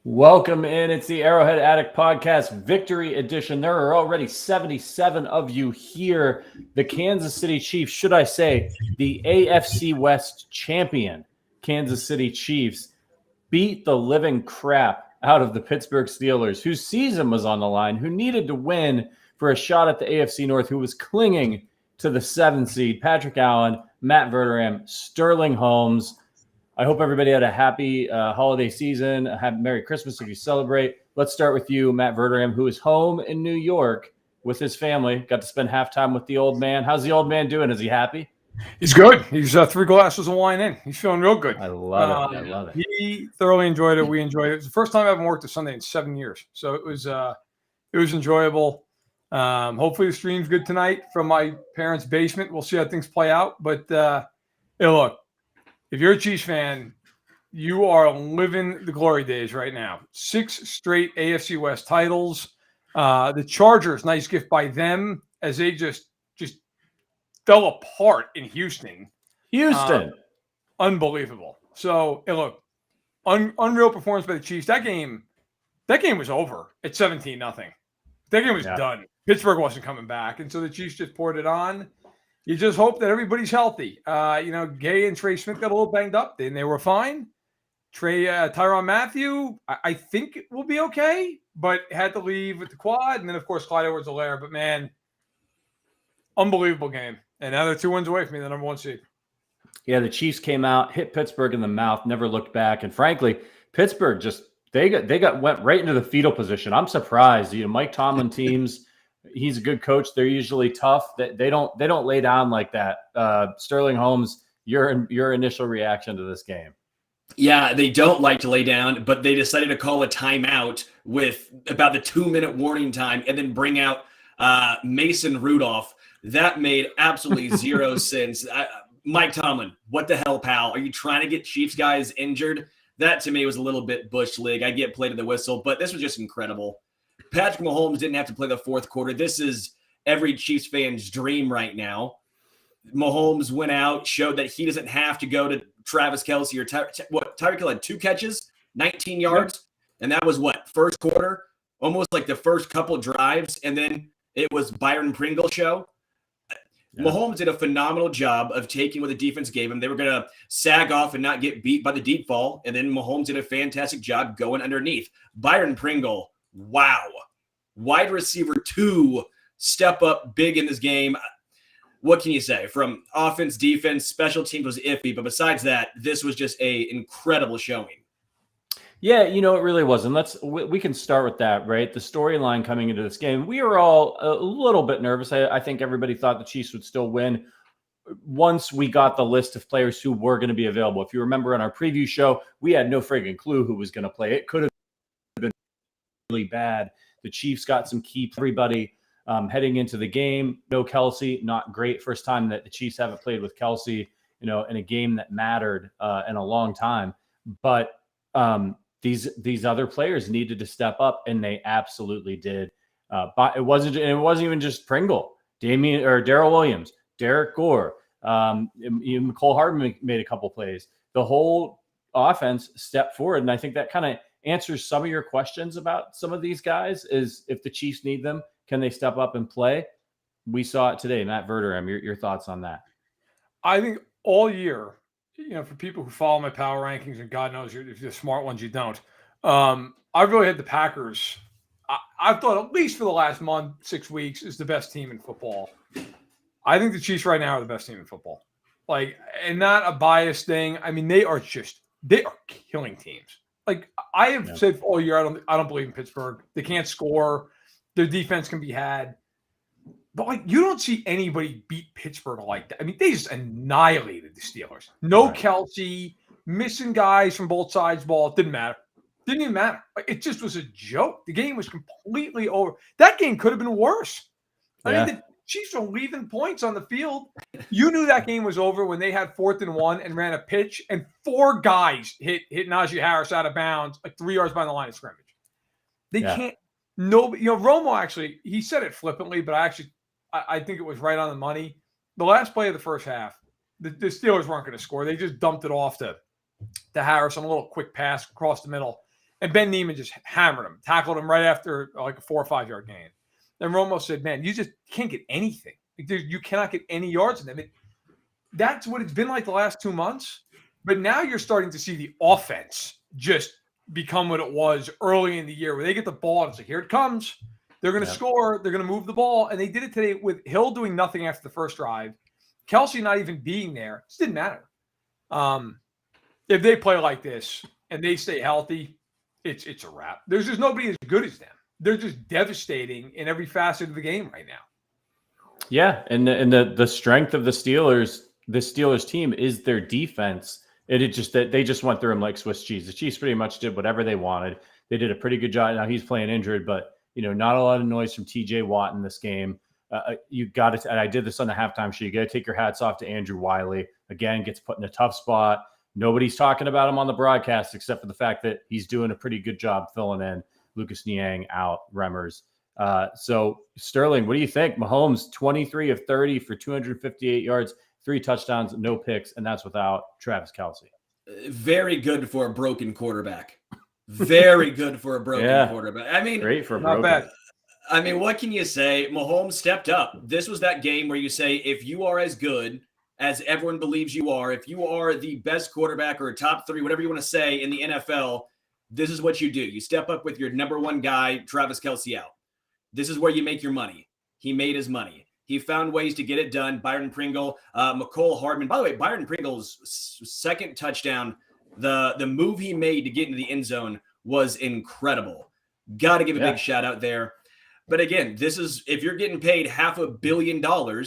Welcome in. It's the Arrowhead Addict podcast victory edition. There are already 77 of you here. The Kansas City Chiefs, should I say, the AFC West champion Kansas City Chiefs, beat the living crap out of the Pittsburgh Steelers, whose season was on the line, who needed to win for a shot at the AFC North, who was clinging to the 7th seed. Patrick Allen, Matt Verderame, Sterling Holmes. I hope everybody had a happy holiday season. Have Merry Christmas if you celebrate. Let's start with you, Matt Verderame, who is home in New York with his family. Got to spend halftime with the old man. How's the old man doing? Is he happy? He's good. He's 3 glasses of wine in. He's feeling real good. I love it. I love it. He thoroughly enjoyed it. We enjoyed it. It's the first time I haven't worked a Sunday in 7 years, so it was enjoyable. Hopefully the stream's good tonight from my parents' basement. We'll see how things play out. But hey, look. If you're a Chiefs fan, you are living the glory days right now. 6 straight AFC West titles. The Chargers, nice gift by them as they just fell apart in Houston. Unbelievable. So, hey, look, unreal performance by the Chiefs. That game was over at 17-0. That game was done. Pittsburgh wasn't coming back, and so the Chiefs just poured it on. You just hope that everybody's healthy. Gay and Trey Smith got a little banged up, and they were fine. Tyrann Mathieu, I think it will be okay, but had to leave with the quad. And then, of course, Clyde Edwards-Helaire. But, man, unbelievable game. And now they're 2 wins away from me, the number 1 seed. Yeah, the Chiefs came out, hit Pittsburgh in the mouth, never looked back. And, frankly, Pittsburgh went right into the fetal position. I'm surprised. Mike Tomlin teams – he's a good coach. They're usually tough. They don't lay down like that. Sterling Holmes, your initial reaction to this game? Yeah, they don't like to lay down, but they decided to call a timeout with about the 2-minute warning time and then bring out Mason Rudolph. That made absolutely zero sense. Mike Tomlin, what the hell, pal? Are you trying to get Chiefs guys injured? That to me was a little bit Bush League. I get played to the whistle, but this was just incredible. Patrick Mahomes didn't have to play the fourth quarter. This is every Chiefs fan's dream right now. Mahomes went out, showed that he doesn't have to go to Travis Kelce or Tyreek Hill had 2 catches, 19 yards, and that was first quarter, almost like the first couple drives, and then it was Byron Pringle show. Yeah. Mahomes did a phenomenal job of taking what the defense gave him. They were going to sag off and not get beat by the deep ball, and then Mahomes did a fantastic job going underneath. Byron Pringle, wow. Wide receiver 2, step up big in this game. What can you say? From offense, defense, special teams was iffy, but besides that, this was just an incredible showing. Yeah, it really was. And we can start with that, right? The storyline coming into this game. We were all a little bit nervous. I think everybody thought the Chiefs would still win once we got the list of players who were going to be available. If you remember in our preview show, we had no friggin' clue who was going to play. It could have been really bad. The Chiefs got some key everybody heading into the game. No Kelce, not great. First time that the Chiefs haven't played with Kelce, in a game that mattered in a long time. But these other players needed to step up, and they absolutely did. But it wasn't even just Pringle, Darrell Williams, Derek Gore, even Cole Hardman made a couple plays. The whole offense stepped forward, and I think that kind of answers some of your questions about some of these guys. Is if the Chiefs need them, can they step up and play? We saw it today. Matt Verderame, your thoughts on that? I think all year, for people who follow my power rankings, and God knows if you're the smart ones, you don't. I've really had the Packers. I've thought at least for the last month, 6 weeks, is the best team in football. I think the Chiefs right now are the best team in football. And not a biased thing. I mean, they are killing teams. I have said all year, I don't believe in Pittsburgh. They can't score. Their defense can be had. But you don't see anybody beat Pittsburgh like that. I mean, they just annihilated the Steelers. No Kelce, missing guys from both sides of the ball. It didn't matter. Didn't even matter. It just was a joke. The game was completely over. That game could have been worse. I mean, the Chiefs were leaving points on the field. You knew that game was over when they had 4th and 1 and ran a pitch, and 4 guys hit Najee Harris out of bounds 3 yards behind the line of scrimmage. They can't. Nobody. Romo actually, he said it flippantly, but I think it was right on the money. The last play of the first half, the Steelers weren't going to score. They just dumped it off to Harris on a little quick pass across the middle. And Ben Neiman just hammered him, tackled him right after like a 4 or 5 yard gain. And Romo said, man, you just can't get anything. You cannot get any yards in them. That's what it's been like the last 2 months. But now you're starting to see the offense just become what it was early in the year, where they get the ball and it's like, here it comes. They're going to score. They're going to move the ball. And they did it today with Hill doing nothing after the first drive. Kelsey not even being there. It didn't matter. If they play like this and they stay healthy, it's a wrap. There's just nobody as good as them. They're just devastating in every facet of the game right now. Yeah, and the strength of the Steelers team is their defense. They just went through them like Swiss cheese. The Chiefs pretty much did whatever they wanted. They did a pretty good job. Now he's playing injured, but not a lot of noise from TJ Watt in this game. You got to, and I did this on the halftime show. You got to take your hats off to Andrew Wiley. Again, gets put in a tough spot. Nobody's talking about him on the broadcast except for the fact that he's doing a pretty good job filling in. Lucas Niang out, Remmers. So Sterling, what do you think? Mahomes 23 of 30 for 258 yards, 3 touchdowns, no picks, and that's without Travis Kelce. Very good for a broken quarterback. Very good for a broken quarterback. I mean, great for a not broken. bad. I mean, what can you say? Mahomes stepped up. This was that game where you say, if you are as good as everyone believes you are, if you are the best quarterback or top 3, whatever you want to say in the NFL, this is what you do. You step up with your number 1 guy, Travis Kelce, out. This is where you make your money. He made his money. He found ways to get it done. Byron Pringle, McCole Hardman. By the way, Byron Pringle's second touchdown, the move he made to get into the end zone was incredible. Got to give a big shout out there. But again, this is, if you're getting paid $500 million,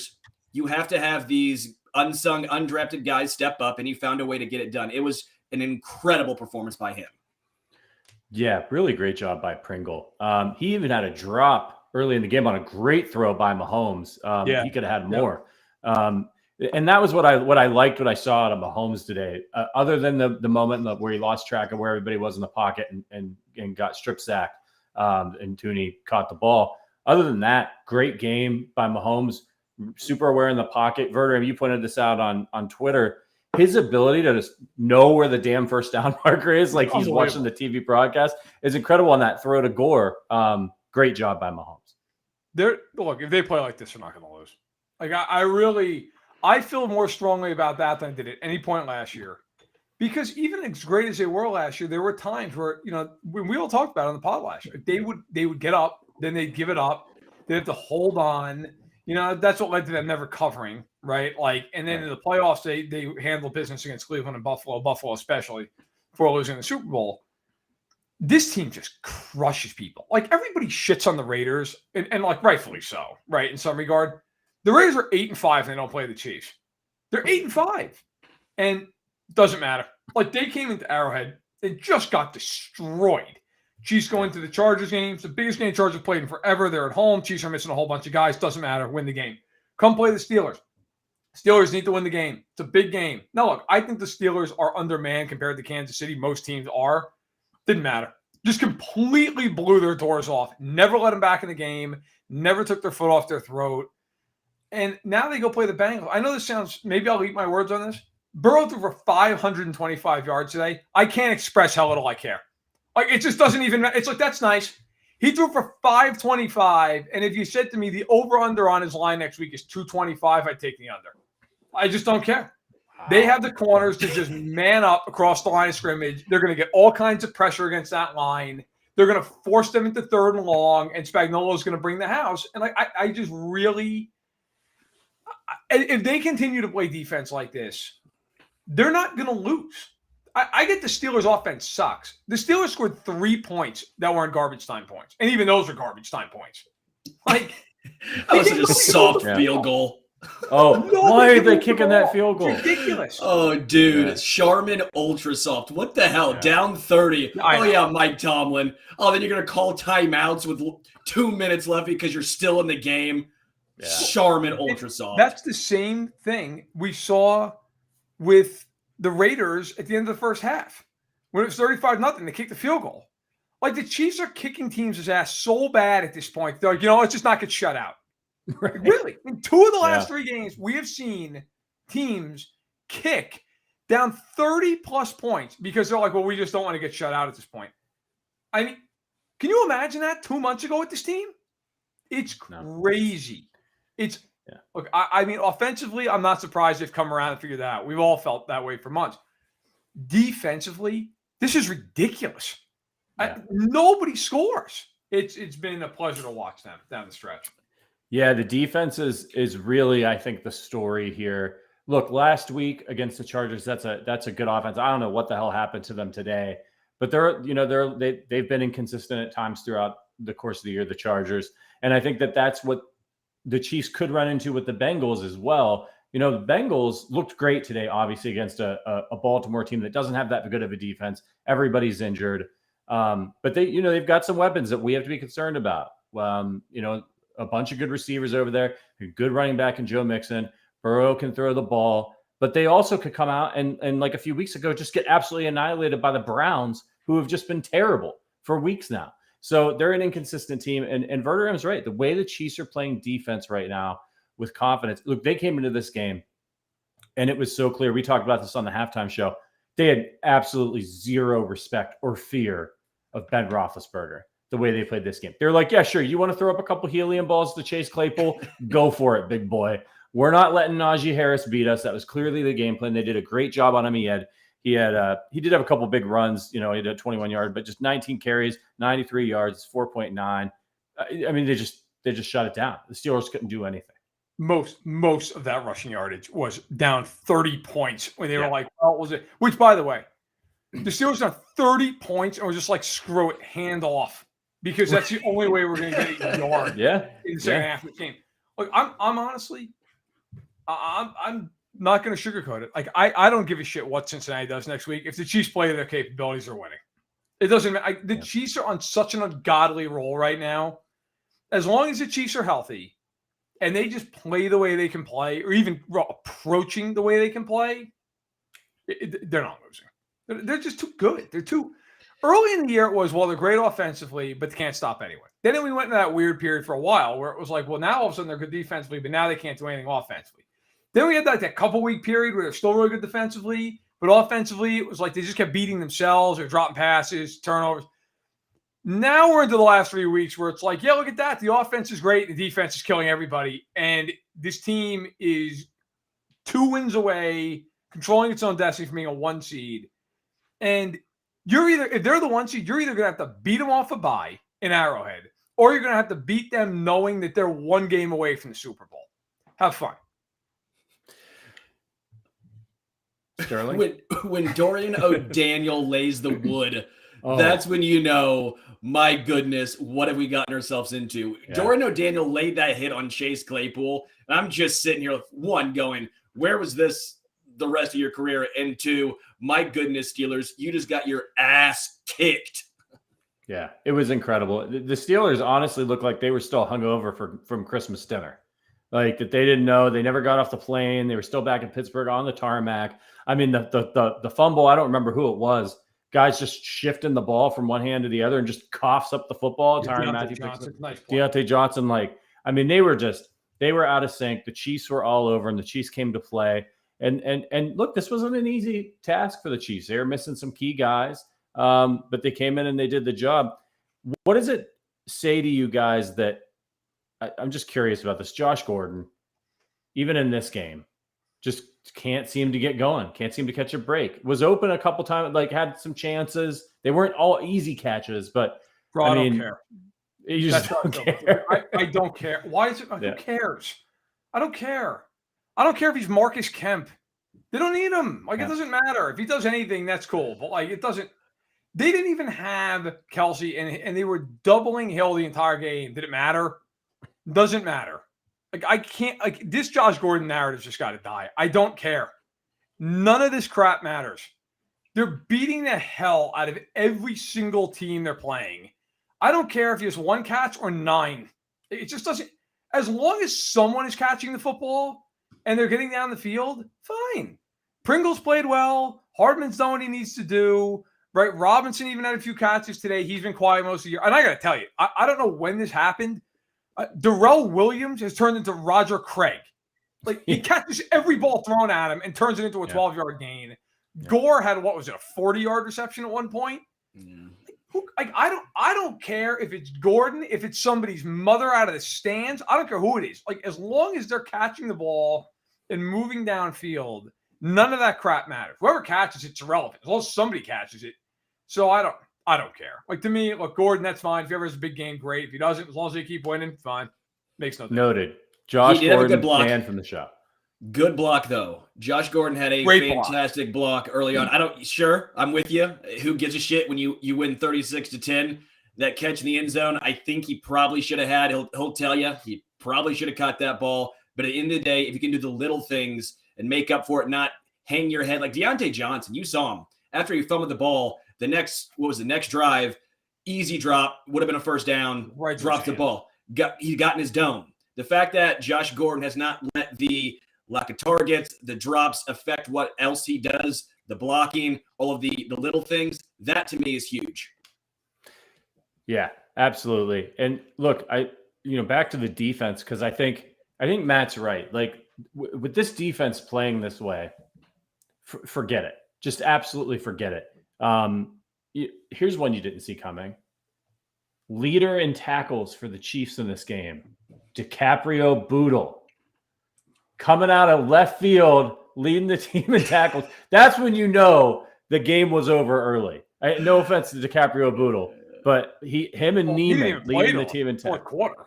you have to have these unsung, undrafted guys step up, and he found a way to get it done. It was an incredible performance by him. Yeah, really great job by Pringle. He even had a drop early in the game on a great throw by Mahomes. He could have had more. And that was what I liked, what I saw out of Mahomes today. Other than the moment where he lost track of where everybody was in the pocket and got strip sacked, and Tooney caught the ball. Other than that, great game by Mahomes. Super aware in the pocket. Verderame, you pointed this out on Twitter. His ability to just know where the damn first down marker is, like he's watching the TV broadcast, is incredible on that throw to Gore. Great job by Mahomes. Look, if they play like this, they're not going to lose. Like I feel more strongly about that than I did at any point last year. Because even as great as they were last year, there were times where, when we all talked about it on the pod last year, they would get up, then they'd give it up. They'd have to hold on. That's what led to them never covering, right? And then in the playoffs, they handled business against Cleveland and Buffalo especially, before losing the Super Bowl. This team just crushes people. Everybody shits on the Raiders, and rightfully so, right? In some regard, the Raiders are 8-5 and they don't play the Chiefs. They're 8-5, and doesn't matter. They came into Arrowhead and just got destroyed. Chiefs going to the Chargers games, the biggest game Chargers played in forever. They're at home. Chiefs are missing a whole bunch of guys. Doesn't matter. Win the game. Come play the Steelers. Steelers need to win the game. It's a big game. Now, look, I think the Steelers are undermanned compared to Kansas City. Most teams are. Didn't matter. Just completely blew their doors off. Never let them back in the game. Never took their foot off their throat. And now they go play the Bengals. I know this sounds, maybe I'll eat my words on this. Burrow threw for 525 yards today. I can't express how little I care. It just doesn't even matter. It's that's nice. He threw for 525, and if you said to me the over-under on his line next week is 225, I'd take the under. I just don't care. Wow. They have the corners to just man up across the line of scrimmage. They're going to get all kinds of pressure against that line. They're going to force them into 3rd and long, and Spagnuolo's going to bring the house. And I just really – if they continue to play defense like this, they're not going to lose. I get the Steelers' offense sucks. The Steelers scored 3 points that weren't garbage time points, and even those are garbage time points. That was such a soft field goal. Oh, why are they kicking that field goal? It's ridiculous. Oh, dude, Charmin Ultra Soft. What the hell? Yeah. Down 30. Mike Tomlin. Oh, then you're gonna call timeouts with 2 minutes left because you're still in the game. Yeah. Charmin Ultra Soft. That's the same thing we saw with the Raiders at the end of the first half. When it was 35-0, they kicked the field goal. The Chiefs are kicking teams' ass so bad at this point. They're let's just not get shut out. Right. Really? In 2 of the last 3 games, we have seen teams kick down 30-plus points because they're we just don't want to get shut out at this point. I mean, can you imagine that 2 months ago with this team? It's crazy. Look, I mean, offensively, I'm not surprised they've come around and figured that out. We've all felt that way for months. Defensively, this is ridiculous. Nobody scores. It's been a pleasure to watch them down the stretch. Yeah, the defense is really, I think, the story here. Look, last week against the Chargers, that's a good offense. I don't know what the hell happened to them today, but they've been inconsistent at times throughout the course of the year, the Chargers. And I think that's what the Chiefs could run into with the Bengals as well. The Bengals looked great today, obviously, against a Baltimore team that doesn't have that good of a defense. Everybody's injured. But they've got some weapons that we have to be concerned about. A bunch of good receivers over there, a good running back in Joe Mixon. Burrow can throw the ball, but they also could come out and like a few weeks ago, just get absolutely annihilated by the Browns, who have just been terrible for weeks now. So they're an inconsistent team. And Verderame's right. The way the Chiefs are playing defense right now with confidence. Look, they came into this game and it was so clear. We talked about this on the halftime show. They had absolutely zero respect or fear of Ben Roethlisberger, the way they played this game. They're like, yeah, sure. You want to throw up a couple helium balls to Chase Claypool? Go for it, big boy. We're not letting Najee Harris beat us. That was clearly the game plan. They did a great job on him. He did have a couple big runs. He had a 21-yard, but just 19 carries, 93 yards, 4.9. I mean, they just shut it down. The Steelers couldn't do anything. Most of that rushing yardage was down 30 points when they were like, "Oh, was it?" Which, by the way, the Steelers down 30 points and was just like, "Screw it, hand off," because that's the only way we're going to get a yard. In the second half of the game. Look, I'm honestly, I'm not going to sugarcoat it. Like I don't give a shit what Cincinnati does next week. If the Chiefs play to their capabilities, they're winning. It doesn't matter. The Chiefs are on such an ungodly roll right now. As long as the Chiefs are healthy and they just play the way they can play, or even approaching the way they can play, they're not losing. They're just too good. They're too early in the year. It was, well, they're great offensively, but they can't stop anyway. Then we went into that weird period for a while where it was like, well, now all of a sudden they're good defensively, but now they can't do anything offensively. Then we had that couple week period where they're still really good defensively, but offensively it was like they just kept beating themselves or dropping passes, turnovers. Now we're into the last 3 weeks where it's like, yeah, look at that. The offense is great. The defense is killing everybody. And this team is 2 wins away, controlling its own destiny from being a 1 seed. And if they're the 1 seed, you're either going to have to beat them off a bye in Arrowhead, or you're going to have to beat them knowing that they're 1 game away from the Super Bowl. Have fun. Sterling? When Dorian O'Daniel lays the wood, that's when you know, my goodness, what have we gotten ourselves into? Yeah. Dorian O'Daniel laid that hit on Chase Claypool. And I'm just sitting here, 1, going, where was this the rest of your career? And 2, my goodness, Steelers, you just got your ass kicked. Yeah, it was incredible. The Steelers honestly looked like they were still hungover from Christmas dinner. Like that they didn't know. They never got off the plane. They were still back in Pittsburgh on the tarmac. I mean, the fumble, I don't remember who it was. Guys just shifting the ball from one hand to the other and just coughs up the football. Deontay Johnson, I mean, they were out of sync. The Chiefs were all over, and the Chiefs came to play. And look, this wasn't an easy task for the Chiefs. They were missing some key guys, but they came in and they did the job. What does it say to you guys that I'm just curious about this? Josh Gordon, even in this game, just can't seem to get going. Can't seem to catch a break. Was open a couple times, had some chances. They weren't all easy catches, but I mean, don't care. You just don't care. I don't care. Why is it? Who cares? I don't care. I don't care if he's Marcus Kemp. They don't need him. It doesn't matter. If he does anything, that's cool. But it doesn't. They didn't even have Kelsey, and they were doubling Hill the entire game. Did it matter? Doesn't matter. I can't. This Josh Gordon narrative's just got to die. I don't care. None of this crap matters. They're beating the hell out of every single team they're playing. I don't care if he has 1 catch or 9. It just doesn't. As long as someone is catching the football and they're getting down the field, fine. Pringle's played well. Hardman's done what he needs to do. Right? Robinson even had a few catches today. He's been quiet most of the year. And I got to tell you, I don't know when this happened. Darrell Williams has turned into Roger Craig. He catches every ball thrown at him and turns it into a 12-yard gain. Yeah. Gore had, a 40-yard reception at one point? I don't care if it's Gordon, if it's somebody's mother out of the stands. I don't care who it is. Like, as long as they're catching the ball and moving downfield, none of that crap matters. Whoever catches it's irrelevant as long as somebody catches it. So I don't care. Like, to me, look, Gordon, that's fine. If he ever has a big game, great. If he doesn't, as long as they keep winning, fine. Makes no difference. Noted. Josh He did have a Gordon, good block. banned from the show. Good block, though. Josh Gordon had a Great fantastic block early on. I'm with you. Who gives a shit when you win 36-10? That catch in the end zone, I think he probably should have had. He'll tell you he probably should have caught that ball. But at the end of the day, if you can do the little things and make up for it, not hang your head like Deontay Johnson, you saw him after he fumbled the ball. The next drive, easy drop, would have been a first down. Right, drops the ball. He got in his dome. The fact that Josh Gordon has not let the lack of targets, the drops affect what else he does, the blocking, all of the little things, that to me is huge. Yeah, absolutely. And look, back to the defense, because I think Matt's right. Like, with this defense playing this way, forget it. Just absolutely forget it. Here's one you didn't see coming. Leader in tackles for the Chiefs in this game, DiCaprio Bootle, coming out of left field, leading the team in tackles. That's when you know the game was over early. No offense to DiCaprio Bootle, but him and Neiman leading the team in tackles. Fourth quarter.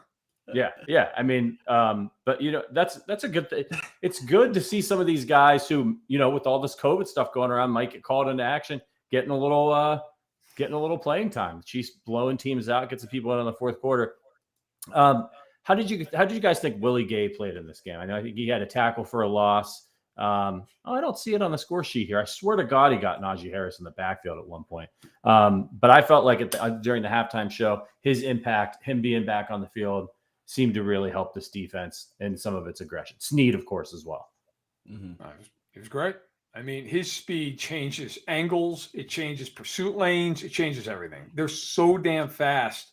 Yeah. I mean, but that's a good thing. It's good to see some of these guys who, with all this COVID stuff going around, might get called into action, getting a little playing time. The Chiefs blowing teams out, gets the people out in the fourth quarter. How did you guys think Willie Gay played in this game? I think he had a tackle for a loss. I don't see it on the score sheet here. I swear to God, he got Najee Harris in the backfield at one point. But I felt like during the halftime show, his impact, him being back on the field, seemed to really help this defense and some of its aggression. Snead, of course, as well. Mm-hmm. He was great. I mean, his speed changes angles. It changes pursuit lanes. It changes everything. They're so damn fast.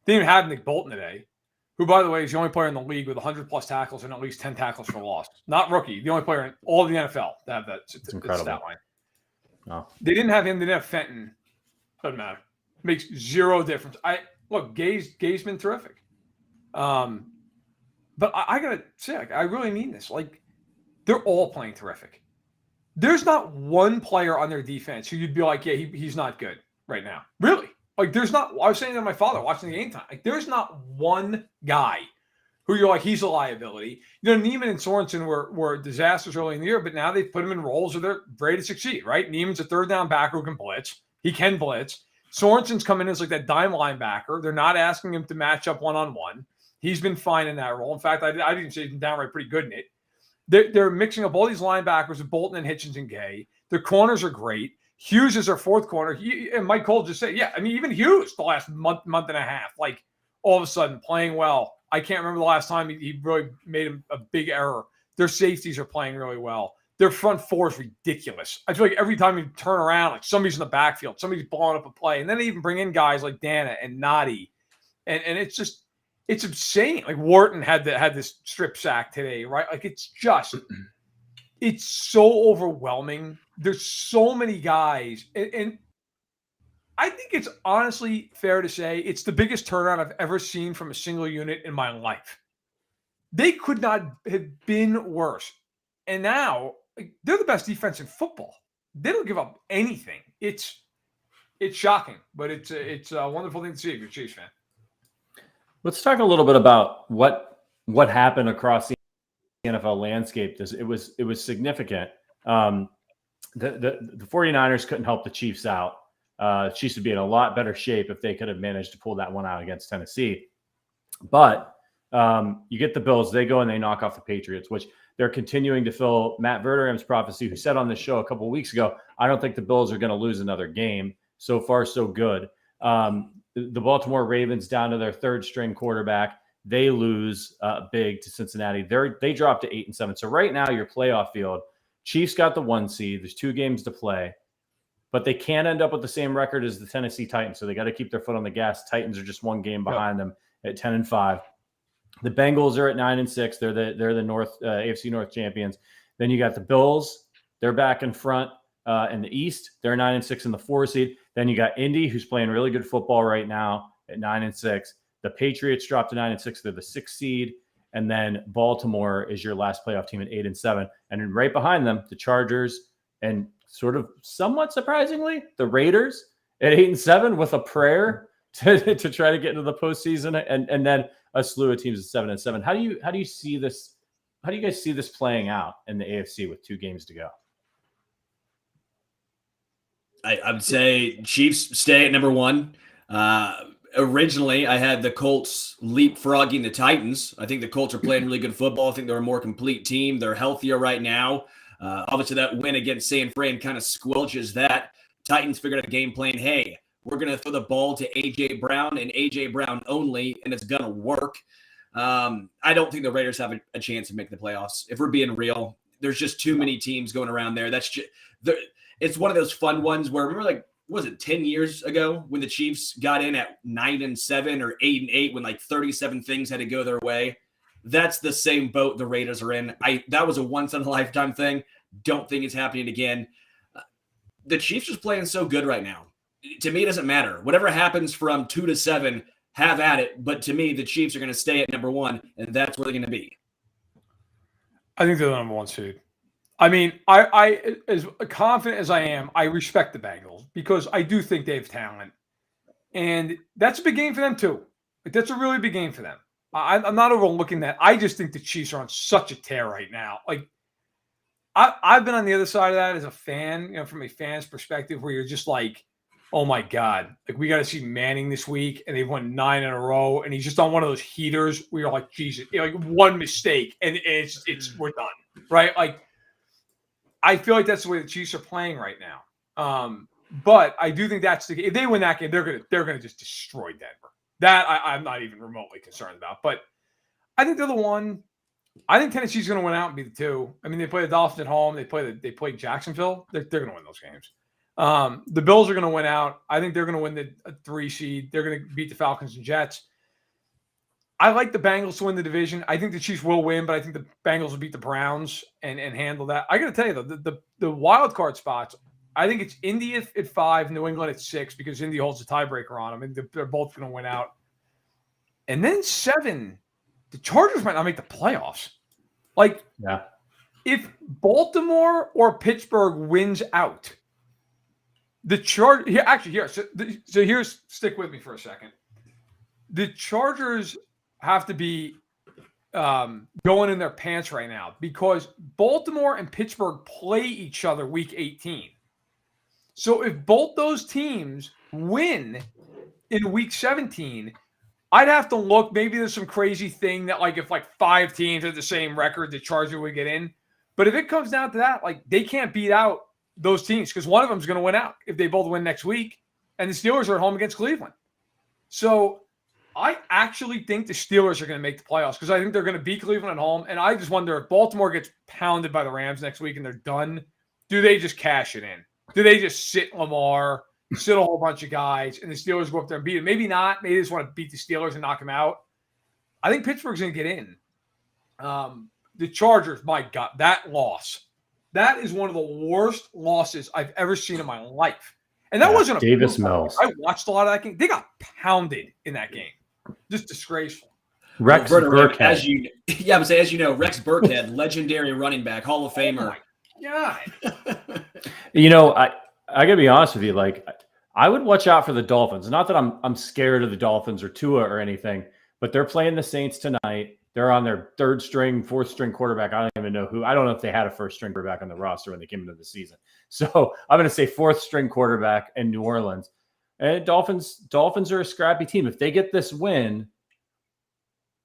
They didn't even have Nick Bolton today, who, by the way, is the only player in the league with 100-plus tackles and at least 10 tackles for loss. Not rookie. The only player in all of the NFL to have that incredible stat line. Oh. They didn't have him. They didn't have Fenton. Doesn't matter. Makes zero difference. Gay's been terrific. But I got to say, I really mean this. Like, they're all playing terrific. There's not one player on their defense who you'd be like, yeah, he's not good right now. Really? Like, there's not. I was saying to my father watching the game time. Like, there's not one guy who you're like, he's a liability. Neiman and Sorensen were disasters early in the year, but now they've put him in roles where they're ready to succeed, right? Neiman's a third down backer who can blitz. He can blitz. Sorensen's coming in as like that dime linebacker. They're not asking him to match up one-on-one. He's been fine in that role. In fact, I didn't say he's been downright pretty good in it. They're mixing up all these linebackers with Bolton and Hitchens and Gay. Their corners are great. Hughes is our fourth corner. And Mike Cole just said, even Hughes the last month and a half, like all of a sudden playing well. I can't remember the last time he really made a big error. Their safeties are playing really well. Their front four is ridiculous. I feel like every time you turn around, like somebody's in the backfield, somebody's blowing up a play. And then they even bring in guys like Dana and Noddy. And it's just, it's insane. Like Wharton had this strip sack today, right? Like it's so overwhelming. There's so many guys. And I think it's honestly fair to say it's the biggest turnaround I've ever seen from a single unit in my life. They could not have been worse. And now they're the best defense in football. They don't give up anything. It's shocking, but it's a wonderful thing to see if you're a Chiefs fan. Let's talk a little bit about what happened across the NFL landscape. It was significant. The 49ers couldn't help the Chiefs out. Chiefs would be in a lot better shape if they could have managed to pull that one out against Tennessee. But you get the Bills. They go and they knock off the Patriots, which they're continuing to fill Matt Verderame's prophecy, who said on the show a couple of weeks ago, I don't think the Bills are going to lose another game. So far, so good. The Baltimore Ravens down to their third string quarterback. They lose big to Cincinnati. They dropped to 8-7. So right now, your playoff field, Chiefs got the 1 seed. There's 2 games to play, but they can't end up with the same record as the Tennessee Titans. So they got to keep their foot on the gas. Titans are just 1 game behind them at 10-5. The Bengals are at 9-6. They're the North AFC North champions. Then you got the Bills. They're back in front. In the East, they're 9-6 in the 4 seed. Then you got Indy, who's playing really good football right now at 9-6. The Patriots dropped to 9-6. They're the 6th seed. And then Baltimore is your last playoff team at 8-7. And then right behind them, the Chargers, and sort of somewhat surprisingly, the Raiders at 8-7 with a prayer to try to get into the postseason, and then a slew of teams at 7-7. How do you see this? How do you guys see this playing out in the AFC with 2 games to go? I would say Chiefs stay at number 1. Originally, I had the Colts leapfrogging the Titans. I think the Colts are playing really good football. I think they're a more complete team. They're healthier right now. Obviously, that win against San Fran kind of squelches that. Titans figured out a game plan. Hey, we're going to throw the ball to A.J. Brown and A.J. Brown only, and it's going to work. I don't think the Raiders have a chance to make the playoffs. If we're being real, there's just too many teams going around there. It's one of those fun ones where, remember, like, was it 10 years ago when the Chiefs got in at 9-7 or 8-8 when like 37 things had to go their way? That's the same boat the Raiders are in. That was a once-in-a-lifetime thing. Don't think it's happening again. The Chiefs are playing so good right now. To me, it doesn't matter. Whatever happens from 2-7, have at it. But to me, the Chiefs are going to stay at number 1, and that's where they're going to be. I think they're the number 1 seed. I mean, I as confident as I am, I respect the Bengals because I do think they have talent. And that's a big game for them too. Like, that's a really big game for them. I'm not overlooking that. I just think the Chiefs are on such a tear right now. Like, I've been on the other side of that as a fan, from a fan's perspective, where you're just like, oh my God, like, we got to see Manning this week, and they've won 9 in a row, and he's just on one of those heaters where you're like, Jesus, like one mistake, and it's we're done, right? Like, I feel like that's the way the Chiefs are playing right now. But I do think that's the game. If they win that game, they're gonna just destroy Denver. That I'm not even remotely concerned about. But I think they're the 1. I think Tennessee's going to win out and be the 2. I mean, they play the Dolphins at home. They play Jacksonville. They're going to win those games. The Bills are going to win out. I think they're going to win the 3 seed. They're going to beat the Falcons and Jets. I like the Bengals to win the division. I think the Chiefs will win, but I think the Bengals will beat the Browns and handle that. I got to tell you, though, the wild card spots, I think it's Indy at 5, New England at 6, because Indy holds a tiebreaker on them, and they're both going to win out. And then 7, the Chargers might not make the playoffs. Like, yeah, if Baltimore or Pittsburgh wins out, the Chargers here. Actually, here. So here's, stick with me for a second. The Chargers have to be going in their pants right now because Baltimore and Pittsburgh play each other week 18. So if both those teams win in week 17, I'd have to look. Maybe there's some crazy thing that, like, if like 5 teams had the same record, the Chargers would get in. But if it comes down to that, like, they can't beat out those teams because one of them is going to win out if they both win next week. And the Steelers are at home against Cleveland. So I actually think the Steelers are going to make the playoffs because I think they're going to beat Cleveland at home. And I just wonder if Baltimore gets pounded by the Rams next week and they're done, do they just cash it in? Do they just sit Lamar, sit a whole bunch of guys, and the Steelers go up there and beat them? Maybe not. Maybe they just want to beat the Steelers and knock them out. I think Pittsburgh's going to get in. The Chargers, my God, that loss. That is one of the worst losses I've ever seen in my life. And that wasn't a Davis Mills. I watched a lot of that game. They got pounded in that game. Just disgraceful. Rex Burkhead. As you know, Rex Burkhead, legendary running back, Hall of Famer. Yeah. I gotta be honest with you. Like, I would watch out for the Dolphins. Not that I'm scared of the Dolphins or Tua or anything, but they're playing the Saints tonight. They're on their 3rd string, 4th string quarterback. I don't even know who. I don't know if they had a 1st string quarterback on the roster when they came into the season. So I'm going to say 4th string quarterback in New Orleans. And Dolphins are a scrappy team. If they get this win,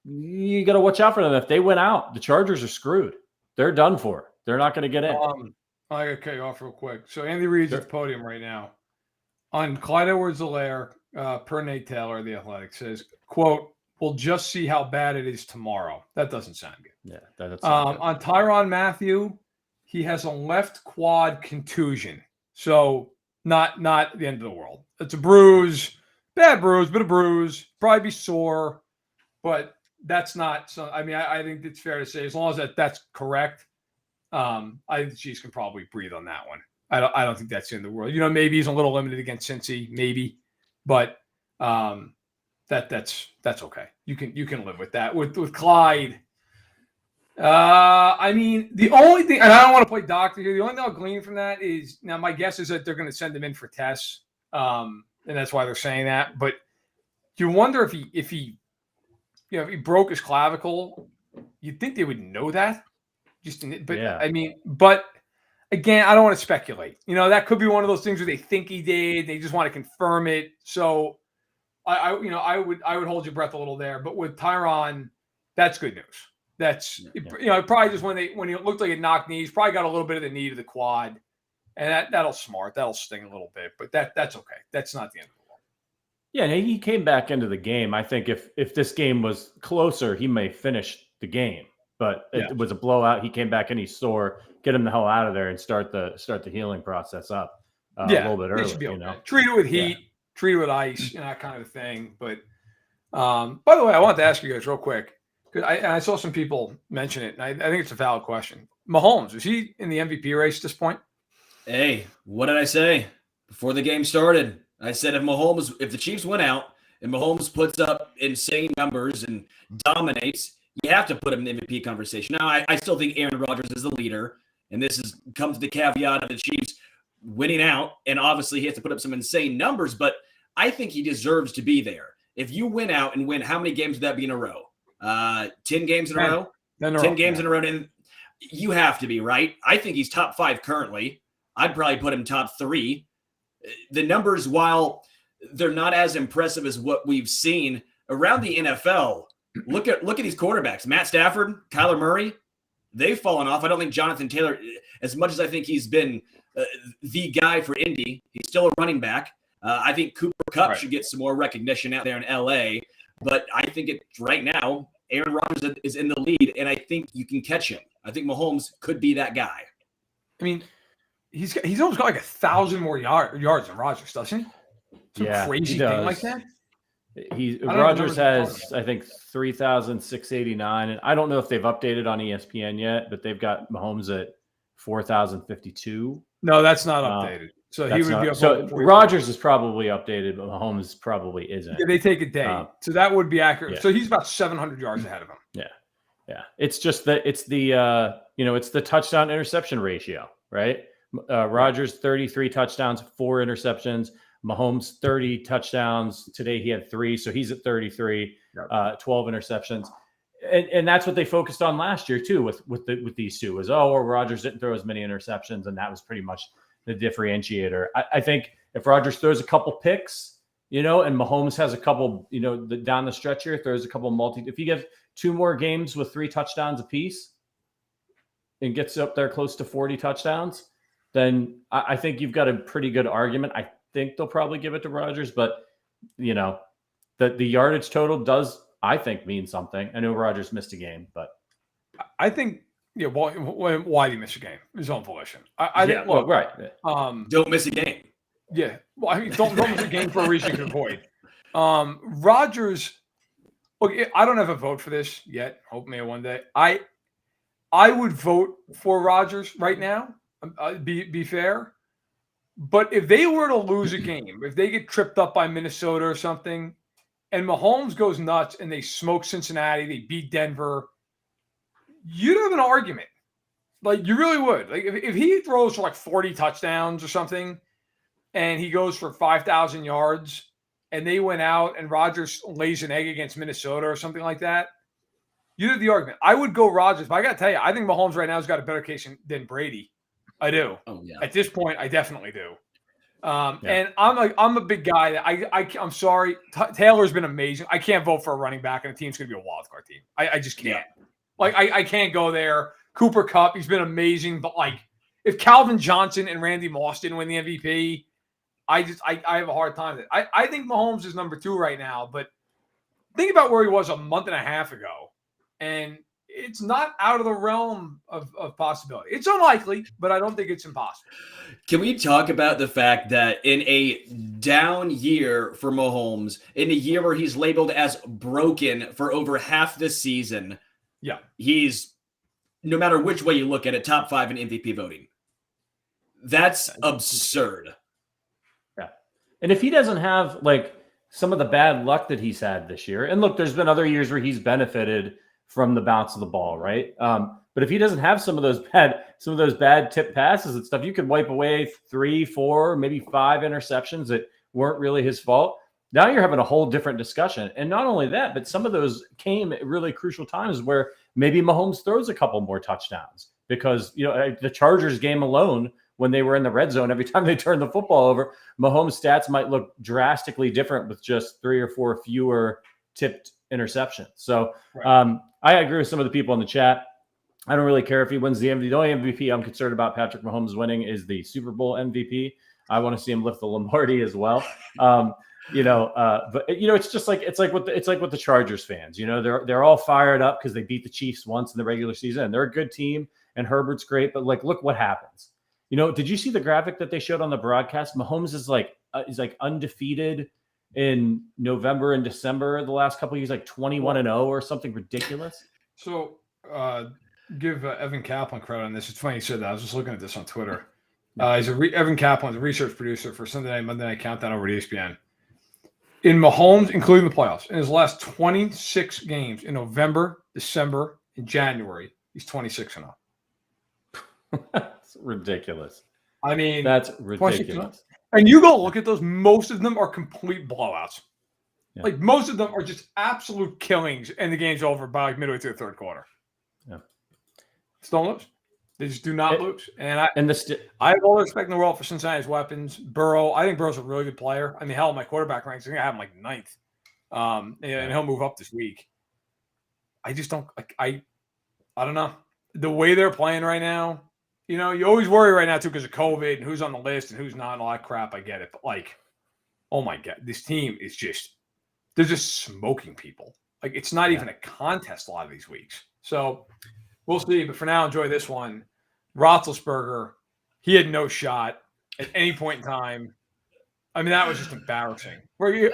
you got to watch out for them. If they win out, the Chargers are screwed. They're done for. They're not going to get in. I got to cut you off real quick. So Andy Reid's at the podium right now. On Clyde Edwards-Helaire, per Nate Taylor, The Athletic, says, quote, "We'll just see how bad it is tomorrow." That doesn't sound good. Yeah, that doesn't sound good. On Tyrann Mathieu, he has a left quad contusion. So not the end of the world. It's a bruise, bad bruise, but a bruise. Probably be sore, but that's not. So I mean, I think it's fair to say, as long as that's correct, I think the Chiefs can probably breathe on that one. I don't think that's in the world. Maybe he's a little limited against Cincy, maybe, but that's okay. You can live with that. With Clyde, I mean, the only thing, and I don't want to play doctor here. The only thing I'll glean from that is, now my guess is that they're going to send him in for tests, and that's why they're saying that. But you wonder if he broke his clavicle, you'd think they would know that. I mean, but again, I don't want to speculate. That could be one of those things where they think he did. They just want to confirm it. So I would hold your breath a little there. But with Tyron, that's good news. That's probably just when he looked like a knocked knee, he's probably got a little bit of the knee to the quad, and that'll sting a little bit. But that's okay. That's not the end of the world. Yeah, and he came back into the game. I think if this game was closer, he may finish the game. But it was a blowout. He came back and he sore. Get him the hell out of there and start the healing process up a little bit early. Okay. Treat it with heat, treat it with ice, that kind of thing. But by the way, I wanted to ask you guys real quick, because I saw some people mention it, and I think it's a valid question. Mahomes, is he in the MVP race at this point? Hey, what did I say before the game started? I said if the Chiefs win out and Mahomes puts up insane numbers and dominates, you have to put him in the MVP conversation. Now, I still think Aaron Rodgers is the leader, and this comes to the caveat of the Chiefs winning out, and obviously he has to put up some insane numbers, but I think he deserves to be there. If you win out and win, how many games would that be in a row? 10 games in a row? 10 games in a row, and you have to be, right? I think he's top 5 currently. I'd probably put him top 3. The numbers, while they're not as impressive as what we've seen around the NFL, look at these quarterbacks. Matt Stafford, Kyler Murray, they've fallen off. I don't think Jonathan Taylor, as much as I think he's been the guy for Indy, he's still a running back. I think Cooper Kupp should get some more recognition out there in LA. But I think right now, Aaron Rodgers is in the lead, and I think you can catch him. I think Mahomes could be that guy. I mean, he's almost got like 1,000 more yards than Rodgers, doesn't he? Some crazy thing like that. Rodgers has, I think, 3,689, and I don't know if they've updated on ESPN yet, but they've got Mahomes at 4,052. No, that's not updated. So he would be up. So Rodgers is probably updated, but Mahomes probably isn't. Yeah, they take a day, so that would be accurate. Yeah. So he's about 700 yards ahead of him. Yeah. It's just that it's the touchdown interception ratio, right? Rodgers 33 touchdowns, 4 interceptions. Mahomes 30 touchdowns. Today he had 3, so he's at 33, 12 interceptions. And that's what they focused on last year too with these two was, Rodgers didn't throw as many interceptions, and that was pretty much the differentiator. I think if Rodgers throws a couple picks, and Mahomes has a couple, down the stretch here, throws a couple if he gets 2 more games with 3 touchdowns apiece and gets up there close to 40 touchdowns, then I think you've got a pretty good argument. I think they'll probably give it to Rodgers, but the yardage total does, I think, mean something. I know Rodgers missed a game, but I think why did he miss a game? His own volition. I think right. Don't miss a game. Yeah, well, I mean, don't miss a game for a reason you can avoid. Rodgers. Look, I don't have a vote for this yet. Hope maybe one day. I would vote for Rodgers right now. Be fair. But if they were to lose a game, if they get tripped up by Minnesota or something, and Mahomes goes nuts and they smoke Cincinnati, they beat Denver, you'd have an argument. Like, you really would. Like, if he throws for like 40 touchdowns or something, and he goes for 5,000 yards, and they went out and Rodgers lays an egg against Minnesota or something like that, you'd have the argument. I would go Rodgers, but I got to tell you, I think Mahomes right now has got a better case than Brady. I do. Oh, yeah. At this point, I definitely do. And I'm a big guy that I'm sorry. Taylor's been amazing. I can't vote for a running back, and the team's going to be a wild card team. I just can't. Yeah. Like, I can't go there. Cooper Kupp, he's been amazing, but like, if Calvin Johnson and Randy Moss didn't win the MVP, I have a hard time with it. I think Mahomes is number 2 right now, but think about where he was a month and a half ago, and it's not out of the realm of possibility. It's unlikely, but I don't think it's impossible. Can we talk about the fact that in a down year for Mahomes, in a year where he's labeled as broken for over half the season, he's, no matter which way you look at it, top 5 in MVP voting? That's absurd. Yeah. And if he doesn't have like some of the bad luck that he's had this year, and look, there's been other years where he's benefited from the bounce of the ball, right? But if he doesn't have some of those bad tip passes and stuff, you could wipe away 3, 4, maybe 5 interceptions that weren't really his fault. Now you're having a whole different discussion. And not only that, but some of those came at really crucial times where maybe Mahomes throws a couple more touchdowns because, the Chargers game alone, when they were in the red zone, every time they turned the football over, Mahomes' stats might look drastically different with just 3 or 4 fewer tipped interceptions. So I agree with some of the people in the chat. I don't really care if he wins the MVP. The only MVP I'm concerned about Patrick Mahomes winning is the Super Bowl MVP. I want to see him lift the Lombardi as well. But it's just like it's like with the Chargers fans. They're all fired up because they beat the Chiefs once in the regular season, and they're a good team, and Herbert's great. But look what happens. Did you see the graphic that they showed on the broadcast? Mahomes is like undefeated in November and December. The last couple of years, like 21-0 or something ridiculous. So give Evan Kaplan credit on this. It's funny you said that. I was just looking at this on Twitter. Evan Kaplan's a research producer for Sunday Night, Monday Night Countdown over at ESPN. In Mahomes, including the playoffs, in his last 26 games in November, December, and January, he's 26-0. That's ridiculous. I mean, that's ridiculous. And you go look at those, most of them are complete blowouts. Yeah. Like most of them are just absolute killings, and the game's over by like midway through the third quarter. Yeah. Just don't lose. They just do not lose. And I have all the respect in the world for Cincinnati's weapons. Burrow, I think Burrow's a really good player. I mean, hell, my quarterback ranks, I think I have him like 9th. And he'll move up this week. I just don't I don't know. The way they're playing right now, you always worry right now too because of COVID and who's on the list and who's not and all that crap. I get it. But oh my God, this team is they're just smoking people. It's not even a contest a lot of these weeks. So we'll see. But for now, enjoy this one. Roethlisberger, he had no shot at any point in time. I mean, that was just embarrassing.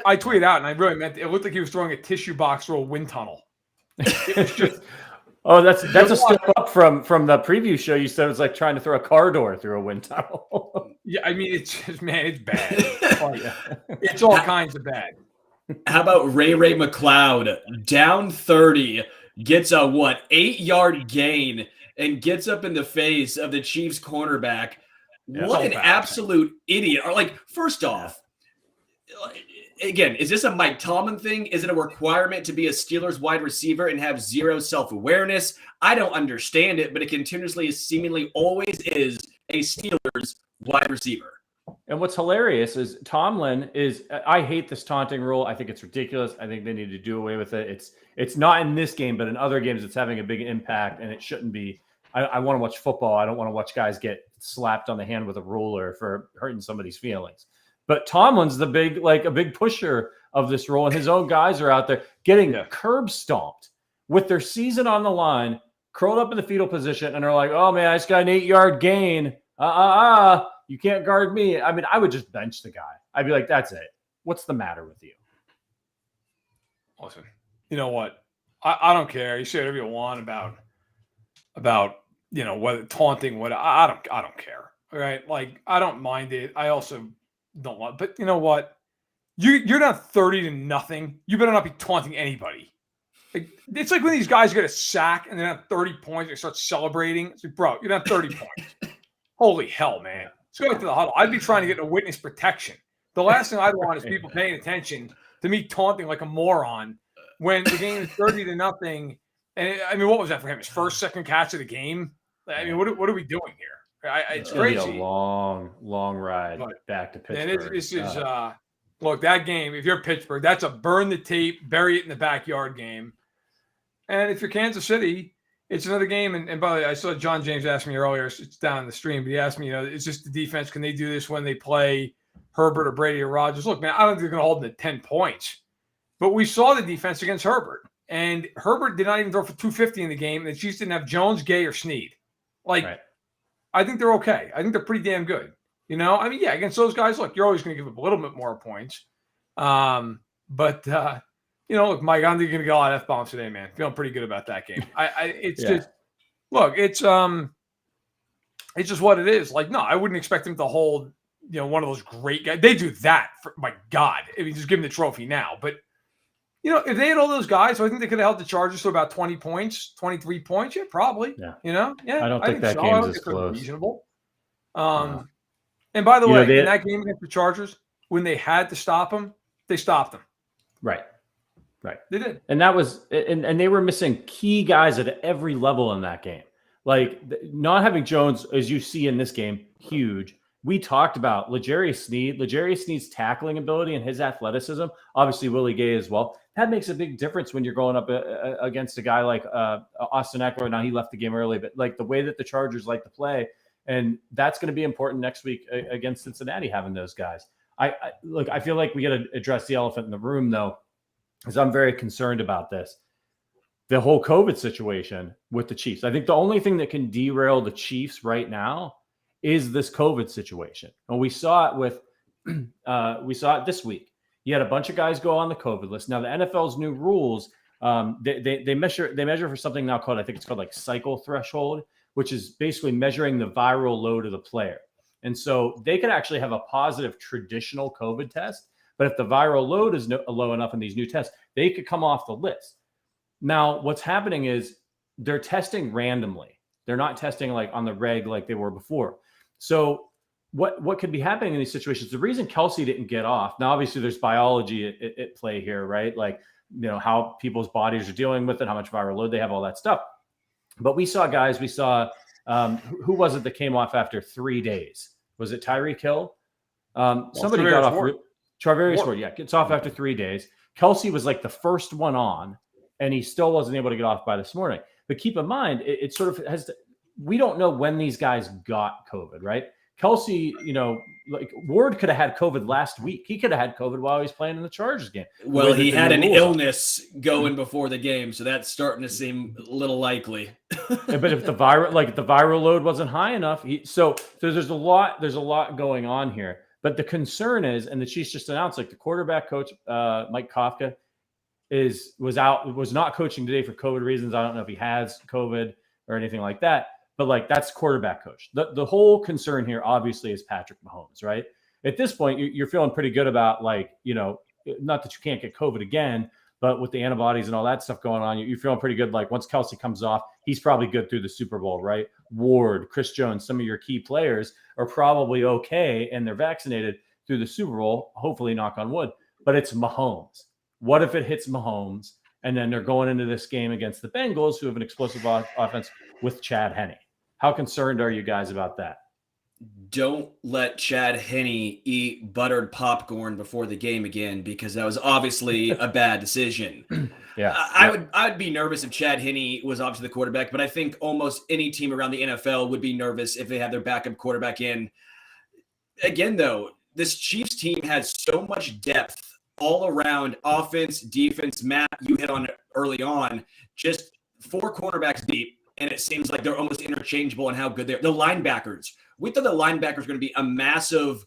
I tweeted out, and I really meant it looked like he was throwing a tissue box through a wind tunnel. It was just. Oh, that's a step up from the preview show. You said it was like trying to throw a car door through a wind tunnel. Yeah, I mean, it's just, man, it's bad. It's all kinds of bad. How about Ray McLeod down 30, gets a 8-yard gain, and gets up in the face of the Chiefs cornerback? Yeah, what an absolute idiot. Or first off, again, is this a Mike Tomlin thing? Is it a requirement to be a Steelers wide receiver and have zero self-awareness? I don't understand it, but it continuously seemingly always is a Steelers wide receiver. And what's hilarious is Tomlin I hate this taunting rule. I think it's ridiculous. I think they need to do away with it. It's not in this game, but in other games, it's having a big impact, and it shouldn't be. I want to watch football. I don't want to watch guys get slapped on the hand with a ruler for hurting somebody's feelings. But Tomlin's a big pusher of this role, and his own guys are out there getting curb stomped with their season on the line, curled up in the fetal position, and they're like, "Oh man, I just got an 8-yard gain. You can't guard me." I mean, I would just bench the guy. I'd be like, "That's it. What's the matter with you?" Listen, you know what? I don't care. You say whatever you want about whether taunting. I don't care. All right, I don't mind it. I also don't want. But you know what? You're not 30-0. You better not be taunting anybody. It's like when these guys get a sack and they're not 30 points. They start celebrating. It's like, bro, you're not 30 points. Holy hell, man. Let's go back to the huddle. I'd be trying to get a witness protection. The last thing I'd want is people paying attention to me taunting like a moron when the game is 30-0. And I mean, what was that for him? His first, second catch of the game? I mean, what are we doing here? It's crazy. Be a long ride back to Pittsburgh. And this is look, that game, if you're Pittsburgh, that's a burn the tape, bury it in the backyard game. And if you're Kansas City, it's another game. And by the way, I saw John James ask me earlier, it's down in the stream, but he asked me, it's just the defense. Can they do this when they play Herbert or Brady or Rodgers? Look, man, I don't think they're going to hold them to 10 points. But we saw the defense against Herbert. And Herbert did not even throw for 250 in the game. And the Chiefs didn't have Jones, Gay, or Snead. Right. I think they're okay. I think they're pretty damn good. I mean, yeah, against those guys, look, you're always going to give up a little bit more points. But look, Mike, I'm going to get a lot of F-bombs today, man. Feeling pretty good about that game. It's just, look, it's, It's just what it is. Like, no, I wouldn't expect them to hold, one of those great guys. They do that, my God. I mean, just give them the trophy now. But, if they had all those guys, so I think they could have held the Chargers to about 20 points, 23 points. Yeah, probably. Yeah. Yeah. I don't think that so. game's I don't as think they're close. reasonable. And by the way, they, in that game against the Chargers, when they had to stop them, they stopped them. Right. They did. And that was, and they were missing key guys at every level in that game. Like not having Jones, as you see in this game, huge. We talked about L'Jarius Sneed's tackling ability and his athleticism. Obviously, Willie Gay as well. That makes a big difference when you're going up against a guy like Austin Eckler. Now he left the game early, but like the way that the Chargers like to play, and that's going to be important next week against Cincinnati, having those guys. I feel like we got to address the elephant in the room, though, because I'm very concerned about this. The whole COVID situation with the Chiefs. I think the only thing that can derail the Chiefs right now is this COVID situation. And we saw it with, this week. You had a bunch of guys go on the COVID list. Now the NFL's new rules, they measure for something now called, I think it's called like cycle threshold, which is basically measuring the viral load of the player. And so they could actually have a positive traditional COVID test, but if the viral load is low enough in these new tests, they could come off the list. Now, what's happening is they're testing randomly. They're not testing like on the reg like they were before. So what could be happening in these situations? The reason Kelsey didn't get off, now obviously there's biology at play here, right? Like, how people's bodies are dealing with it, how much viral load they have, all that stuff. But we saw, who was it that came off after 3 days? Was it Tyreek Hill? Somebody got off. Charvarius Ward, yeah, gets off after 3 days. Kelsey was like the first one on, and he still wasn't able to get off by this morning. But keep in mind, it sort of has to, we don't know when these guys got COVID, right? Kelsey, like Ward could have had COVID last week. He could have had COVID while he was playing in the Chargers game. Well, he had an illness going before the game, so that's starting to seem a little likely. But if the viral load wasn't high enough, so there's a lot going on here. But the concern is, and the Chiefs just announced, like the quarterback coach, Mike Kafka, was not coaching today for COVID reasons. I don't know if he has COVID or anything like that, but like that's quarterback coach. The whole concern here obviously is Patrick Mahomes, right? At this point, you're feeling pretty good about not that you can't get COVID again, but with the antibodies and all that stuff going on, you're feeling pretty good. Like once Kelsey comes off, he's probably good through the Super Bowl, right? Ward, Chris Jones, some of your key players are probably okay and they're vaccinated through the Super Bowl, hopefully knock on wood, but it's Mahomes. What if it hits Mahomes and then they're going into this game against the Bengals, who have an explosive offense with Chad Henne? How concerned are you guys about that? Don't let Chad Henne eat buttered popcorn before the game again, because that was obviously a bad decision. Yeah, I'd be nervous if Chad Henne was obviously the quarterback, but I think almost any team around the NFL would be nervous if they had their backup quarterback in. Again, though, this Chiefs team has so much depth all around, offense, defense. Matt, you hit on it early on, just 4 cornerbacks deep, and it seems like they're almost interchangeable in how good they are. The linebackers. We thought the linebackers are going to be a massive,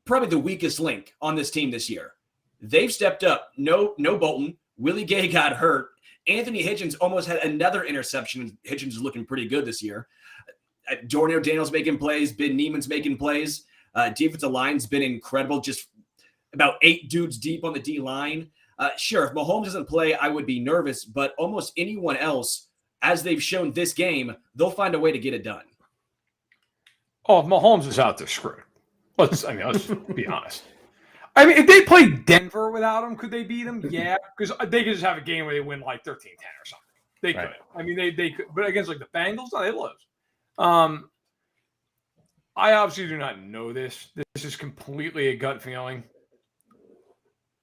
probably the weakest link on this team this year. They've stepped up. No Bolton. Willie Gay got hurt. Anthony Hitchens almost had another interception. Hitchens is looking pretty good this year. Jordan O'Daniel's making plays. Ben Neiman's making plays. Defensive line's been incredible. Just about 8 dudes deep on the D line. Sure, if Mahomes doesn't play, I would be nervous, but almost anyone else, as they've shown this game, they'll find a way to get it done. Oh, if Mahomes is out there, screwed. Let's be honest. I mean, if they played Denver without him, could they beat him? Yeah, because they could just have a game where they win like 13-10 or something. They could. I mean, they could. But against like the Bengals, no, they lose. I obviously do not know this. This is completely a gut feeling.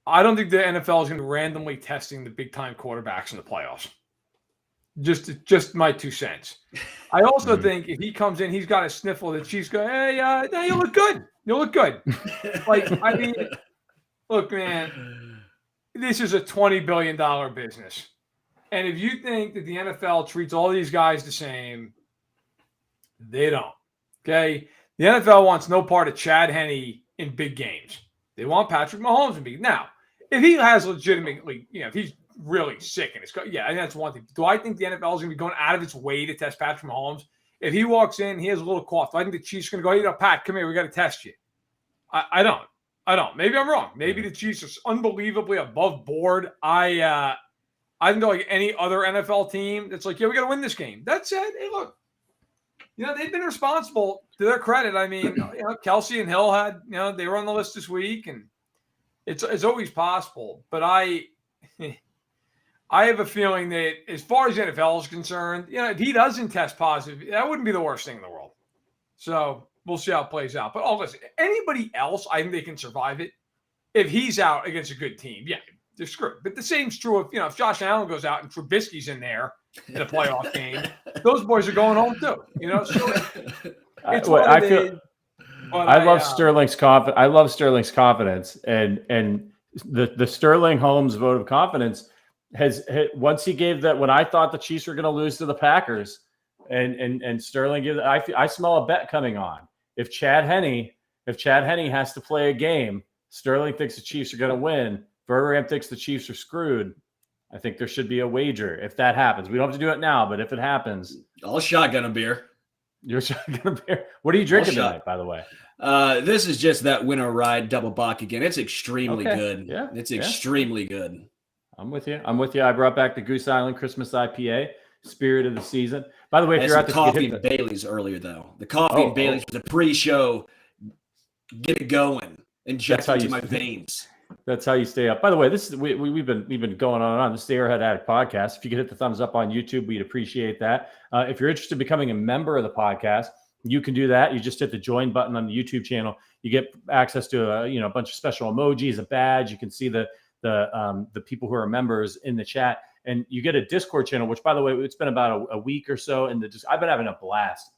I don't think the NFL is going to be randomly testing the big-time quarterbacks in the playoffs. Just my 2 cents. I also think if he comes in, he's got a sniffle that she's going, hey, you look good. You look good. I mean, look, man, this is a $20 billion business. And if you think that the NFL treats all these guys the same, they don't. Okay? The NFL wants no part of Chad Henne in big games. They want Patrick Mahomes in big. Now, if he has legitimately, if he's really sick and it's and that's one thing. Do I think the NFL is going to be going out of its way to test Patrick Mahomes if he walks in, he has a little cough. I think the Chiefs are going to go, Pat, come here. We got to test you. I don't. Maybe I'm wrong. Maybe the Chiefs are unbelievably above board. I think they're like any other NFL team that's like, yeah, we got to win this game. That said, hey, look, they've been responsible to their credit. I mean, Kelsey and Hill had, they were on the list this week, and it's always possible. But I have a feeling that as far as the NFL is concerned, if he doesn't test positive, that wouldn't be the worst thing in the world. So we'll see how it plays out. But listen, anybody else, I think they can survive it. If he's out against a good team, yeah, they're screwed. But the same's true if Josh Allen goes out and Trubisky's in there in a playoff game, those boys are going home too. So it's what I it feel. is. But I love Sterling's confidence. I love Sterling's confidence, and the Sterling Holmes vote of confidence has hit, once he gave that when I thought the Chiefs were going to lose to the Packers, and Sterling gives. I smell a bet coming on. If Chad Henne has to play a game, Sterling thinks the Chiefs are going to win. Verderame thinks the Chiefs are screwed. I think there should be a wager if that happens. We don't have to do it now, but if it happens, I'll shotgun a beer. You're shotgun a beer. What are you drinking tonight, by the way? This is just that Winter Ride Double Bock again. It's extremely good. Yeah, it's extremely good. I'm with you. I brought back the Goose Island Christmas IPA, spirit of the season. By the way, if you're at the coffee and Bailey's earlier though, the coffee and Bailey's was a pre-show. Get it going. Inject into my veins. That's how you stay up. By the way, this is we've been going on and on. This is the Arrowhead Addict podcast. If you could hit the thumbs up on YouTube, we'd appreciate that. If you're interested in becoming a member of the podcast, you can do that. You just hit the join button on the YouTube channel. You get access to a bunch of special emojis, a badge. You can see the people who are members in the chat, and you get a Discord channel. Which, by the way, it's been about a week or so, and I've been having a blast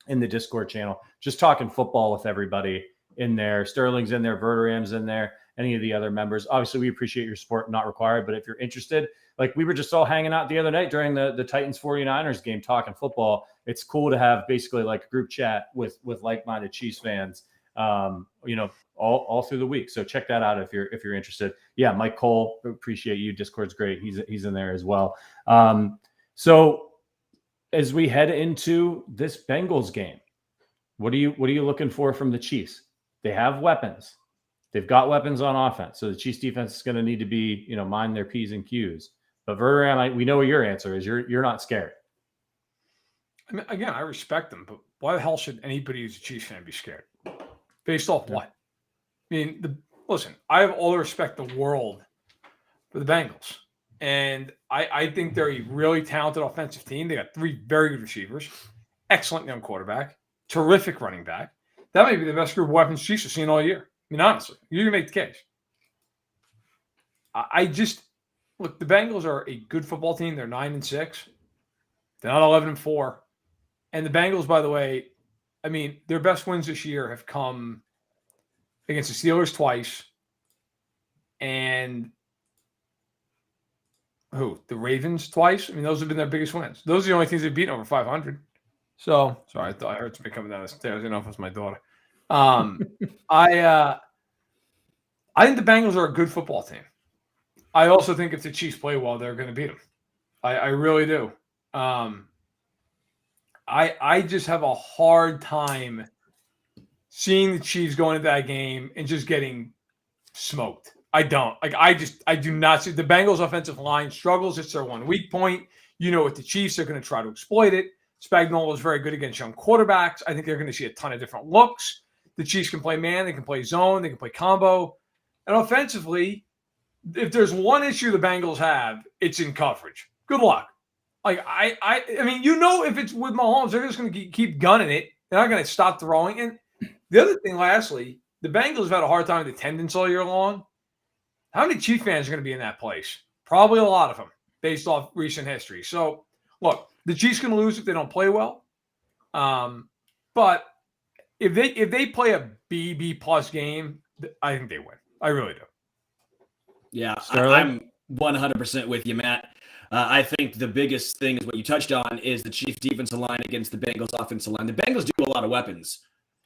in the Discord channel, just talking football with everybody in there. Sterling's in there, Verderame's in there. Any of the other members. Obviously, we appreciate your support, not required. But if you're interested, like we were just all hanging out the other night during the Titans 49ers game, talking football. It's cool to have basically like a group chat with like-minded Chiefs fans, all through the week. So check that out if you're interested. Yeah, Mike Cole, appreciate you. Discord's great. He's in there as well. So as we head into this Bengals game, what are you looking for from the Chiefs? They have weapons. They've got weapons on offense, so the Chiefs defense is going to need to be, mind their P's and Q's. But Verderame, we know what your answer is. You're not scared. I mean, again, I respect them, but why the hell should anybody who's a Chiefs fan be scared? Based off what? I mean, listen, I have all the respect in the world for the Bengals, and I think they're a really talented offensive team. They got 3 very good receivers, excellent young quarterback, terrific running back. That may be the best group of weapons Chiefs have seen all year. I mean, honestly, you can make the case. Look, the Bengals are a good football team. They're 9-6. They're not 11-4. And the Bengals, by the way, I mean, their best wins this year have come against the Steelers twice. And the Ravens twice. I mean, those have been their biggest wins. Those are the only teams they've beaten over 500. So, sorry, I thought I heard somebody coming down the stairs. I didn't know if it was my daughter. I think the Bengals are a good football team. I also think if the Chiefs play well, they're going to beat them. I really do. I just have a hard time seeing the Chiefs going into that game and just getting smoked. I don't. I do not see the Bengals offensive line struggles. It's their one weak point. With the Chiefs, they're going to try to exploit it. Spagnuolo is very good against young quarterbacks. I think they're going to see a ton of different looks. The Chiefs can play man, they can play zone, they can play combo. And offensively, if there's one issue the Bengals have, it's in coverage. Good luck. Like I mean, if it's with Mahomes, they're just going to keep gunning it. They're not going to stop throwing. And the other thing, lastly, the Bengals have had a hard time with attendance all year long. How many Chief fans are going to be in that place? Probably a lot of them, based off recent history. So, look, the Chiefs can lose if they don't play well. But if they play a B plus game, I think they win. I really do. Yeah, I'm 100% with you, Matt. I think the biggest thing is what you touched on is the Chiefs' defensive line against the Bengals' offensive line. The Bengals do a lot of weapons.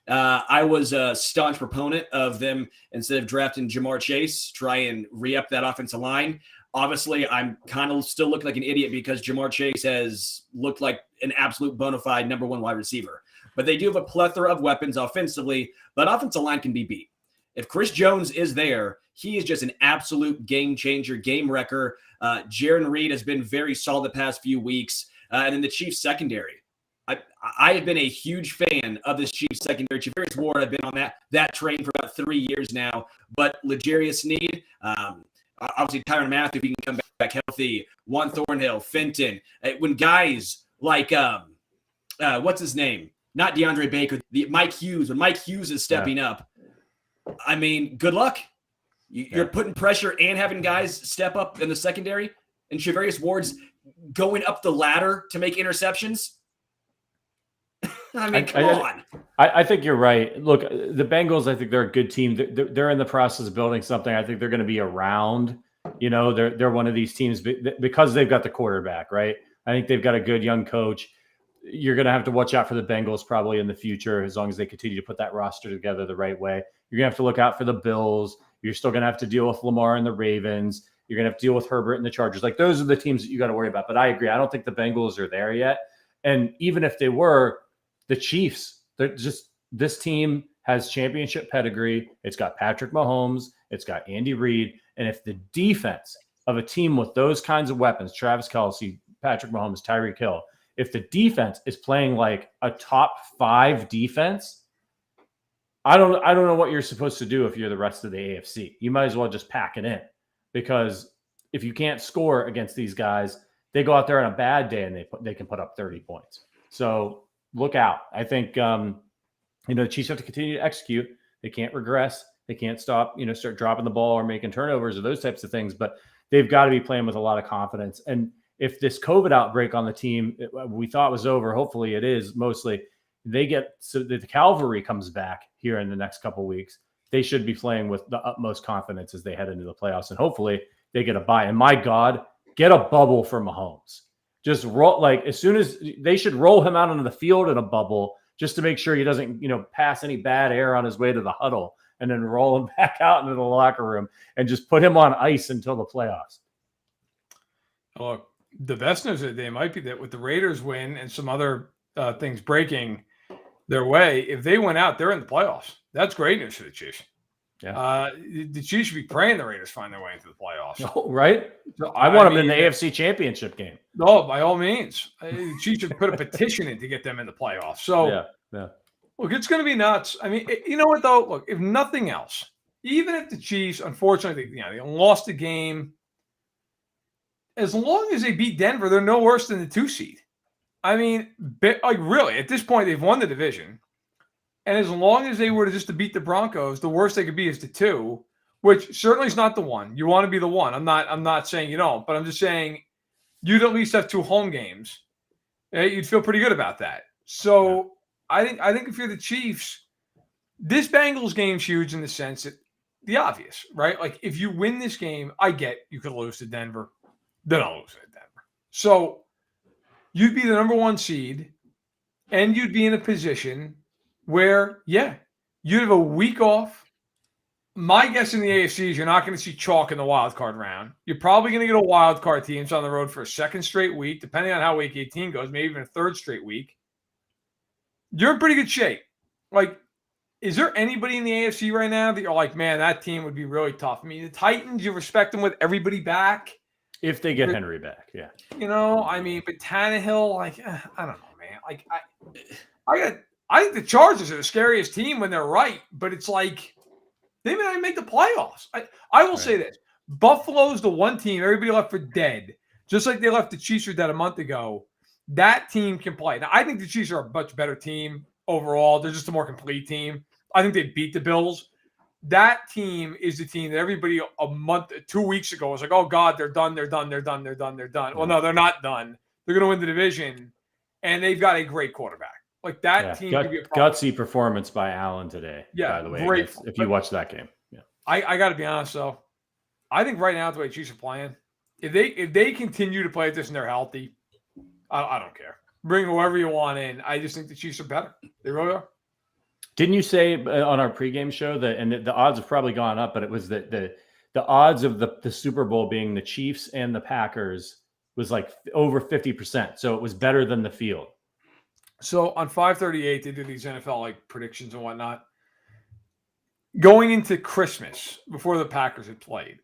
I was a staunch proponent of them, instead of drafting Jamar Chase, try and re-up that offensive line. Obviously, I'm kind of still looking like an idiot because Jamar Chase has looked like an absolute bona fide number one wide receiver. But they do have a plethora of weapons offensively, but offensive line can be beat. If Chris Jones is there, he is just an absolute game changer, game wrecker. Jaron Reed has been very solid the past few weeks. And then the Chiefs secondary. I have been a huge fan of this Chiefs secondary. Javarius Ward, I've been on that train for about 3 years now. But L'Jarius Sneed, obviously Tyrann Mathieu, if he can come back healthy, Juan Thornhill, Fenton. When guys like, what's his name? Not DeAndre Baker, Mike Hughes. When Mike Hughes is stepping up, I mean, good luck. You're putting pressure and having guys step up in the secondary, and Javarius Ward's going up the ladder to make interceptions. I mean, come on. I think you're right. Look, the Bengals, I think they're a good team. They're in the process of building something. I think they're going to be around. You know, they're one of these teams because they've got the quarterback, right? I think they've got a good young coach. You're going to have to watch out for the Bengals probably in the future as long as they continue to put that roster together the right way. You're going to have to look out for the Bills. You're still going to have to deal with Lamar and the Ravens. You're going to have to deal with Herbert and the Chargers. Like, those are the teams that you got to worry about. But I agree. I don't think the Bengals are there yet. And even if they were, the Chiefs, they're just, this team has championship pedigree. It's got Patrick Mahomes. It's got Andy Reid. And if the defense of a team with those kinds of weapons, Travis Kelce, Patrick Mahomes, Tyreek Hill, if the defense is playing like a top 5 defense, I don't know what you're supposed to do if you're the rest of the AFC. You might as well just pack it in, because if you can't score against these guys, they go out there on a bad day and they can put up 30 points. So look out. I think the Chiefs have to continue to execute. They can't regress. They can't stop, start dropping the ball or making turnovers or those types of things. But they've got to be playing with a lot of confidence. And if this COVID outbreak on the team we thought was over, hopefully it is mostly, so that the cavalry comes back here in the next couple of weeks, they should be playing with the utmost confidence as they head into the playoffs. And hopefully they get a bye. And my God, get a bubble for Mahomes. Just roll, like, as soon as they should roll him out onto the field in a bubble just to make sure he doesn't, pass any bad air on his way to the huddle, and then roll him back out into the locker room and just put him on ice until the playoffs. Look, the best news of the day might be that with the Raiders win and some other things breaking their way, if they went out, they're in the playoffs. That's great news for the Chiefs. Yeah. The Chiefs should be praying the Raiders find their way into the playoffs. Oh, right? So, I want them in the AFC Championship game. No, by all means. The Chiefs should put a petition in to get them in the playoffs. So, yeah. Look, it's going to be nuts. I mean, you know what, though? Look, if nothing else, even if the Chiefs, unfortunately, they lost the game, as long as they beat Denver, they're no worse than the 2 seed. I mean, really, at this point, they've won the division. And as long as they were just to beat the Broncos, the worst they could be is the 2, which certainly is not the 1. You want to be the 1. I'm not saying you don't, but I'm just saying you'd at least have 2 home games. You'd feel pretty good about that. So I think if you're the Chiefs, this Bengals game's huge in the sense that the obvious, right? Like, if you win this game, I get you could lose to Denver. Then I'll lose to Denver. So you'd be the number 1 seed, and you'd be in a position where, you'd have a week off. My guess in the AFC is you're not going to see chalk in the wild card round. You're probably going to get a wild card teams on the road for a second straight week, depending on how week 18 goes, maybe even a third straight week. You're in pretty good shape. Like, is there anybody in the AFC right now that you're like, man, that team would be really tough? I mean, the Titans, you respect them with everybody back. If they get Henry back, yeah. But Tannehill, I don't know, man. Like, I think the Chargers are the scariest team when they're right, but it's like they may not even make the playoffs. I will say this. Buffalo's the one team everybody left for dead, just like they left the Chiefs for dead a month ago. That team can play. Now, I think the Chiefs are a much better team overall. They're just a more complete team. I think they beat the Bills. That team is the team that everybody 2 weeks ago was like, oh, God, they're done. Well, no, they're not done. They're going to win the division, and they've got a great quarterback. Like, that team could be a problem. Gutsy performance by Allen today, by the way, great. If you watch that game. Yeah. I got to be honest, though. I think right now, the way the Chiefs are playing, if they continue to play at this and they're healthy, I don't care. Bring whoever you want in. I just think the Chiefs are better. They really are. Didn't you say on our pregame show that, and the odds have probably gone up, but it was that the the odds of the Super Bowl being the Chiefs and the Packers was like over 50%. So it was better than the field. So on 538, they do these NFL like predictions and whatnot. Going into Christmas, before the Packers had played,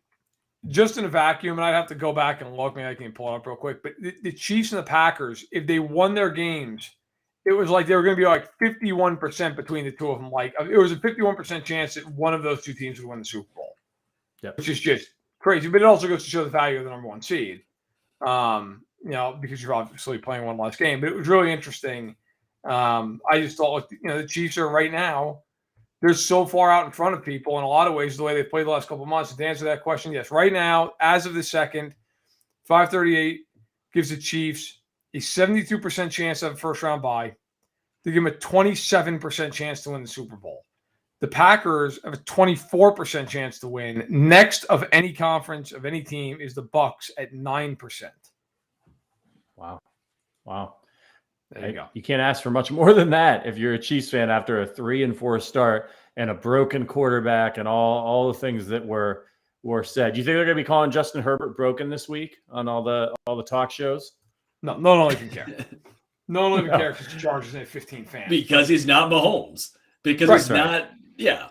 just in a vacuum, and I'd have to go back and look, maybe I can pull it up real quick, but the Chiefs and the Packers, if they won their games, it was like they were going to be like 51% between the two of them. Like it was a 51% chance that one of those two teams would win the Super Bowl, which is just crazy. But it also goes to show the value of the number one seed, because you're obviously playing one last game. But it was really interesting. I just thought, the Chiefs are right now, they're so far out in front of people in a lot of ways, the way they've played the last couple of months. To answer that question, yes. Right now, as of the second, 538 gives the Chiefs a 72% chance to have a first-round bye. They give them a 27% chance to win the Super Bowl. The Packers have a 24% chance to win. Next of any conference, of any team, is the Bucs at 9%. Wow. There you go. You can't ask for much more than that if you're a Chiefs fan after a 3-4 start and a broken quarterback and all the things that were said. Do you think they're going to be calling Justin Herbert broken this week on all the talk shows? No one even care. No one even cares because the Chargers have 15 fans. Because he's not Mahomes. Because he's not. Yeah.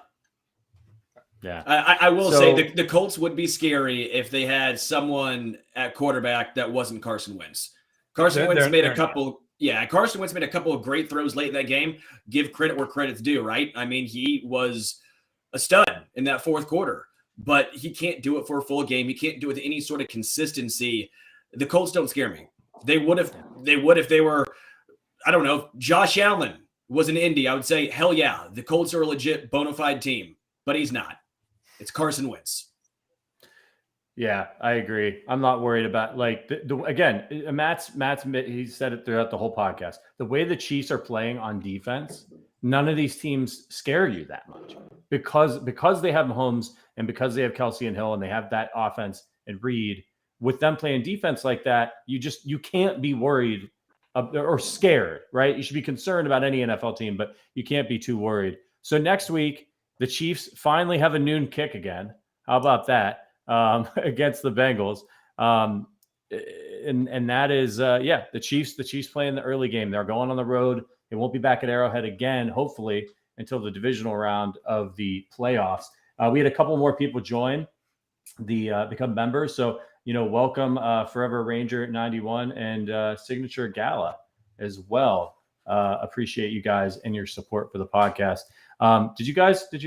Yeah. I will say the Colts would be scary if they had someone at quarterback that wasn't Carson Wentz. Carson Wentz made a couple of great throws late in that game. Give credit where credit's due, right? I mean, he was a stud in that fourth quarter, but he can't do it for a full game. He can't do it with any sort of consistency. The Colts don't scare me. They would if they were, I don't know, Josh Allen was in Indy. I would say, hell yeah, the Colts are a legit bona fide team, but he's not. It's Carson Wentz. Yeah, I agree. I'm not worried about again, Matt's he said it throughout the whole podcast. The way the Chiefs are playing on defense, none of these teams scare you that much because they have Mahomes and because they have Kelsey and Hill and they have that offense and Reed. With them playing defense like that, you can't be worried or scared, right? You should be concerned about any NFL team, but you can't be too worried. So next week, the Chiefs finally have a noon kick again. How about that? Against the Bengals. And that is, the Chiefs playing the early game. They're going on the road. They won't be back at Arrowhead again, hopefully, until the divisional round of the playoffs. We had a couple more people join become members. So, welcome Forever Ranger 91 and Signature Gala as well. Appreciate you guys and your support for the podcast. Did you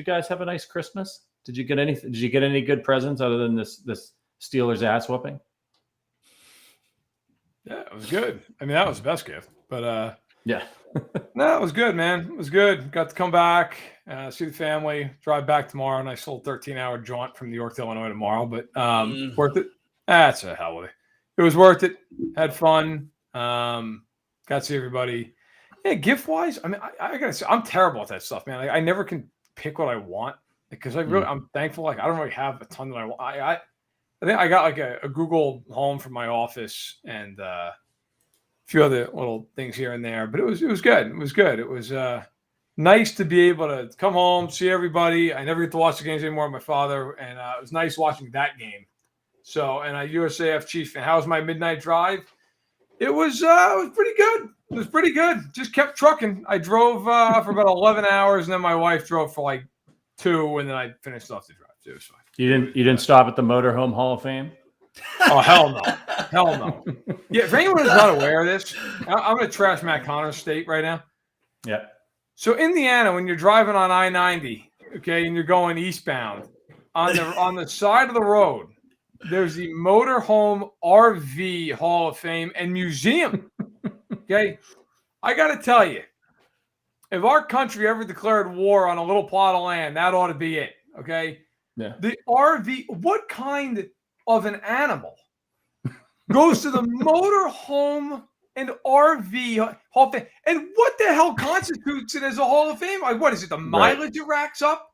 guys have a nice Christmas? Did you get anything? Did you get any good presents other than this Steelers ass whooping? Yeah, it was good. I mean, that was the best gift. But yeah, no, it was good, man. It was good. Got to come back, see the family, drive back tomorrow. Nice little 13-hour jaunt from New York to Illinois tomorrow. But worth it. That's a hell of it. It was worth it. Had fun. Got to see everybody. Yeah, gift wise, I mean, I gotta say, I'm terrible at that stuff, man. I never can pick what I want. Because I'm thankful. Like I don't really have a ton that I want. I think I got like a Google Home from my office and a few other little things here and there. But it was good. It was good. It was nice to be able to come home, see everybody. I never get to watch the games anymore with my father, and it was nice watching that game. So, and I USAF Chief fan. How was my midnight drive? It was pretty good. It was pretty good. Just kept trucking. I drove for about 11 hours, and then my wife drove for like 2, and then I finished off the drive. It was fine. You didn't stop at the Motorhome Hall of Fame? Oh, hell no. Yeah, if anyone is not aware of this, I'm going to trash Matt Connor's state right now. Yeah. So Indiana, when you're driving on I-90, okay, and you're going eastbound, on the side of the road, there's the Motorhome RV Hall of Fame and Museum. Okay, I got to tell you, if our country ever declared war on a little plot of land, that ought to be it. Okay. Yeah. The RV, what kind of an animal goes to the Motorhome and RV Hall of Fame? And what the hell constitutes it as a Hall of Fame? Like, what is it? The mileage it racks up?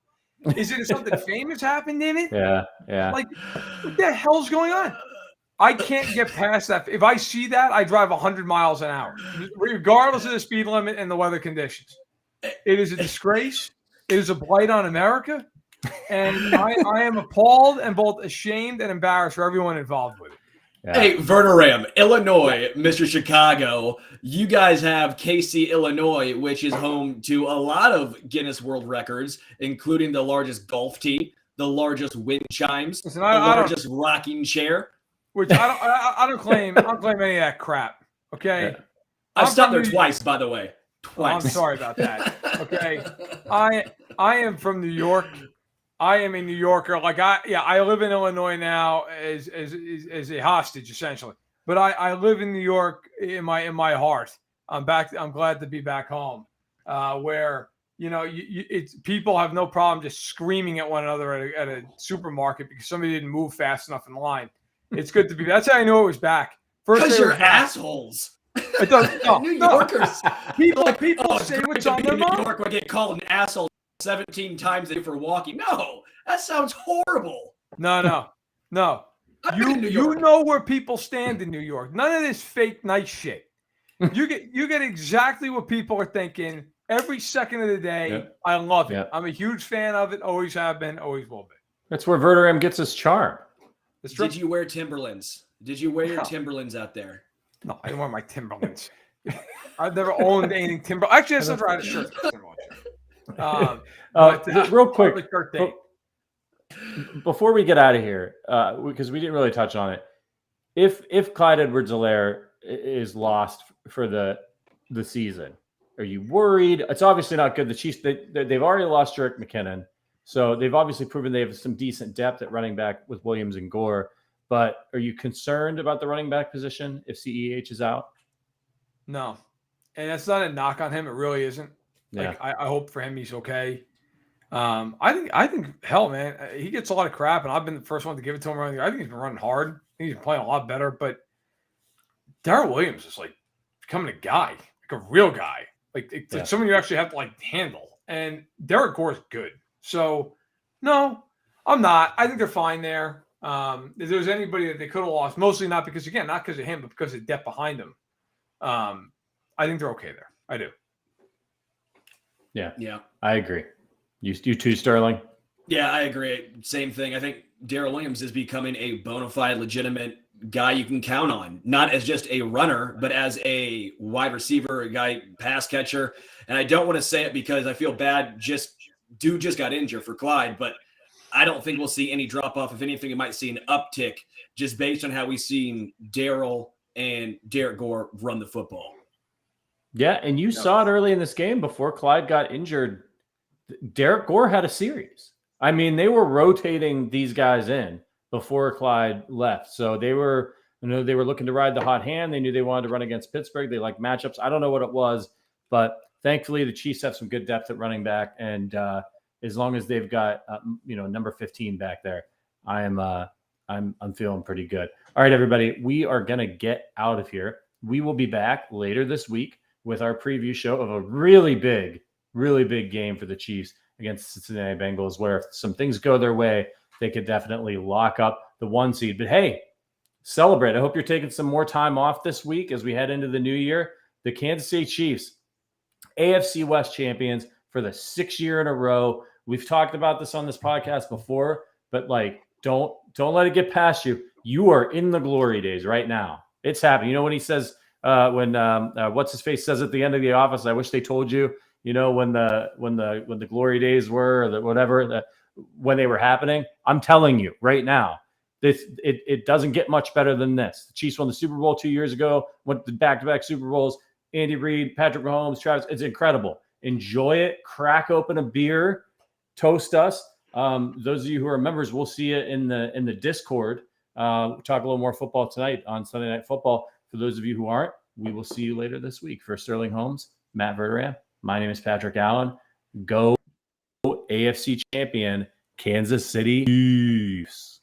Is it something famous happened in it? Yeah. Like, what the hell's going on? I can't get past that. If I see that, I drive 100 miles an hour, regardless of the speed limit and the weather conditions. It is a disgrace. It is a blight on America. And I am appalled and both ashamed and embarrassed for everyone involved with it. Yeah. Hey, Verderame, Illinois, Mr. Chicago. You guys have KC, Illinois, which is home to a lot of Guinness World Records, including the largest golf tee, the largest wind chimes, Listen, the largest rocking chair. Which I don't claim. I don't claim any of that crap. Okay. Yeah. I've stopped there twice, by the way. Twice. I'm sorry about that. Okay. I am from New York. I am a New Yorker. I live in Illinois now as a hostage essentially. But I live in New York in my heart. I'm back. I'm glad to be back home, where it's people have no problem just screaming at one another at a supermarket because somebody didn't move fast enough in line. It's good to be. That's how I knew it was back. Because you're assholes. It doesn't. No, New Yorkers. People say what's on their mind. New York would get called an asshole 17 times a day for walking. No, that sounds horrible. No. You know where people stand in New York. None of this fake nice shit. You get exactly what people are thinking every second of the day. Yep. I love it. Yep. I'm a huge fan of it. Always have been. Always will be. That's where Verderame gets his charm. Did you wear Timberlands? Did you wear your Timberlands out there? No, I didn't wear my Timberlands. I've never owned anything Timber. Actually, I never had a shirt. Real quick, before we get out of here, because we didn't really touch on it, if Clyde Edwards-Helaire is lost for the season, are you worried? It's obviously not good. The Chiefs they've already lost Jerick McKinnon, so they've obviously proven they have some decent depth at running back with Williams and Gore. But are you concerned about the running back position if CEH is out? No, and that's not a knock on him. It really isn't. Yeah. Like I hope for him he's okay. I think hell, man, he gets a lot of crap, and I've been the first one to give it to him. I think he's been running hard. I think he's been playing a lot better. But Darrell Williams is like becoming a guy, like a real guy, like someone you actually have to like handle. And Derek Gore is good. So no, I'm not. I think they're fine there. If there's anybody that they could have lost, mostly not because of him, but because of depth behind him. I think they're okay there. I do. Yeah. I agree. You too, Sterling? Yeah, I agree. Same thing. I think Darrell Williams is becoming a bona fide, legitimate guy you can count on, not as just a runner, but as a wide receiver, a guy, pass catcher. And I don't want to say it because I feel bad. Dude just got injured for Clyde, but I don't think we'll see any drop off. If anything, we might see an uptick just based on how we've seen Darrell and Derek Gore run the football. Yeah, and you saw it early in this game before Clyde got injured. Derek Gore had a series. I mean, they were rotating these guys in before Clyde left. So they were looking to ride the hot hand. They knew they wanted to run against Pittsburgh. They like matchups. I don't know what it was, but thankfully the Chiefs have some good depth at running back. And as long as they've got number 15 back there, I'm feeling pretty good. All right, everybody, we are gonna get out of here. We will be back later this week with our preview show of a really big game for the Chiefs against the Cincinnati Bengals, where if some things go their way, they could definitely lock up the 1 seed. But hey, celebrate. I hope you're taking some more time off this week as we head into the new year. The Kansas City Chiefs, AFC West champions for the 6th year in a row. We've talked about this on this podcast before, but don't let it get past you. You are in the glory days right now. It's happening. You know when he says, when what's his face says at the end of The Office, I wish they told you, when the glory days were, or whatever, when they were happening. I'm telling you right now, it doesn't get much better than this. The Chiefs won the Super Bowl 2 years ago, went to back-to-back Super Bowls. Andy Reid, Patrick Mahomes, Travis. It's incredible. Enjoy it. Crack open a beer. Toast us. Those of you who are members, we'll see you in the Discord. We'll talk a little more football tonight on Sunday Night Football. For those of you who aren't, we will see you later this week. For Sterling Holmes, Matt Verderame, my name is Patrick Allen. Go AFC champion, Kansas City Chiefs.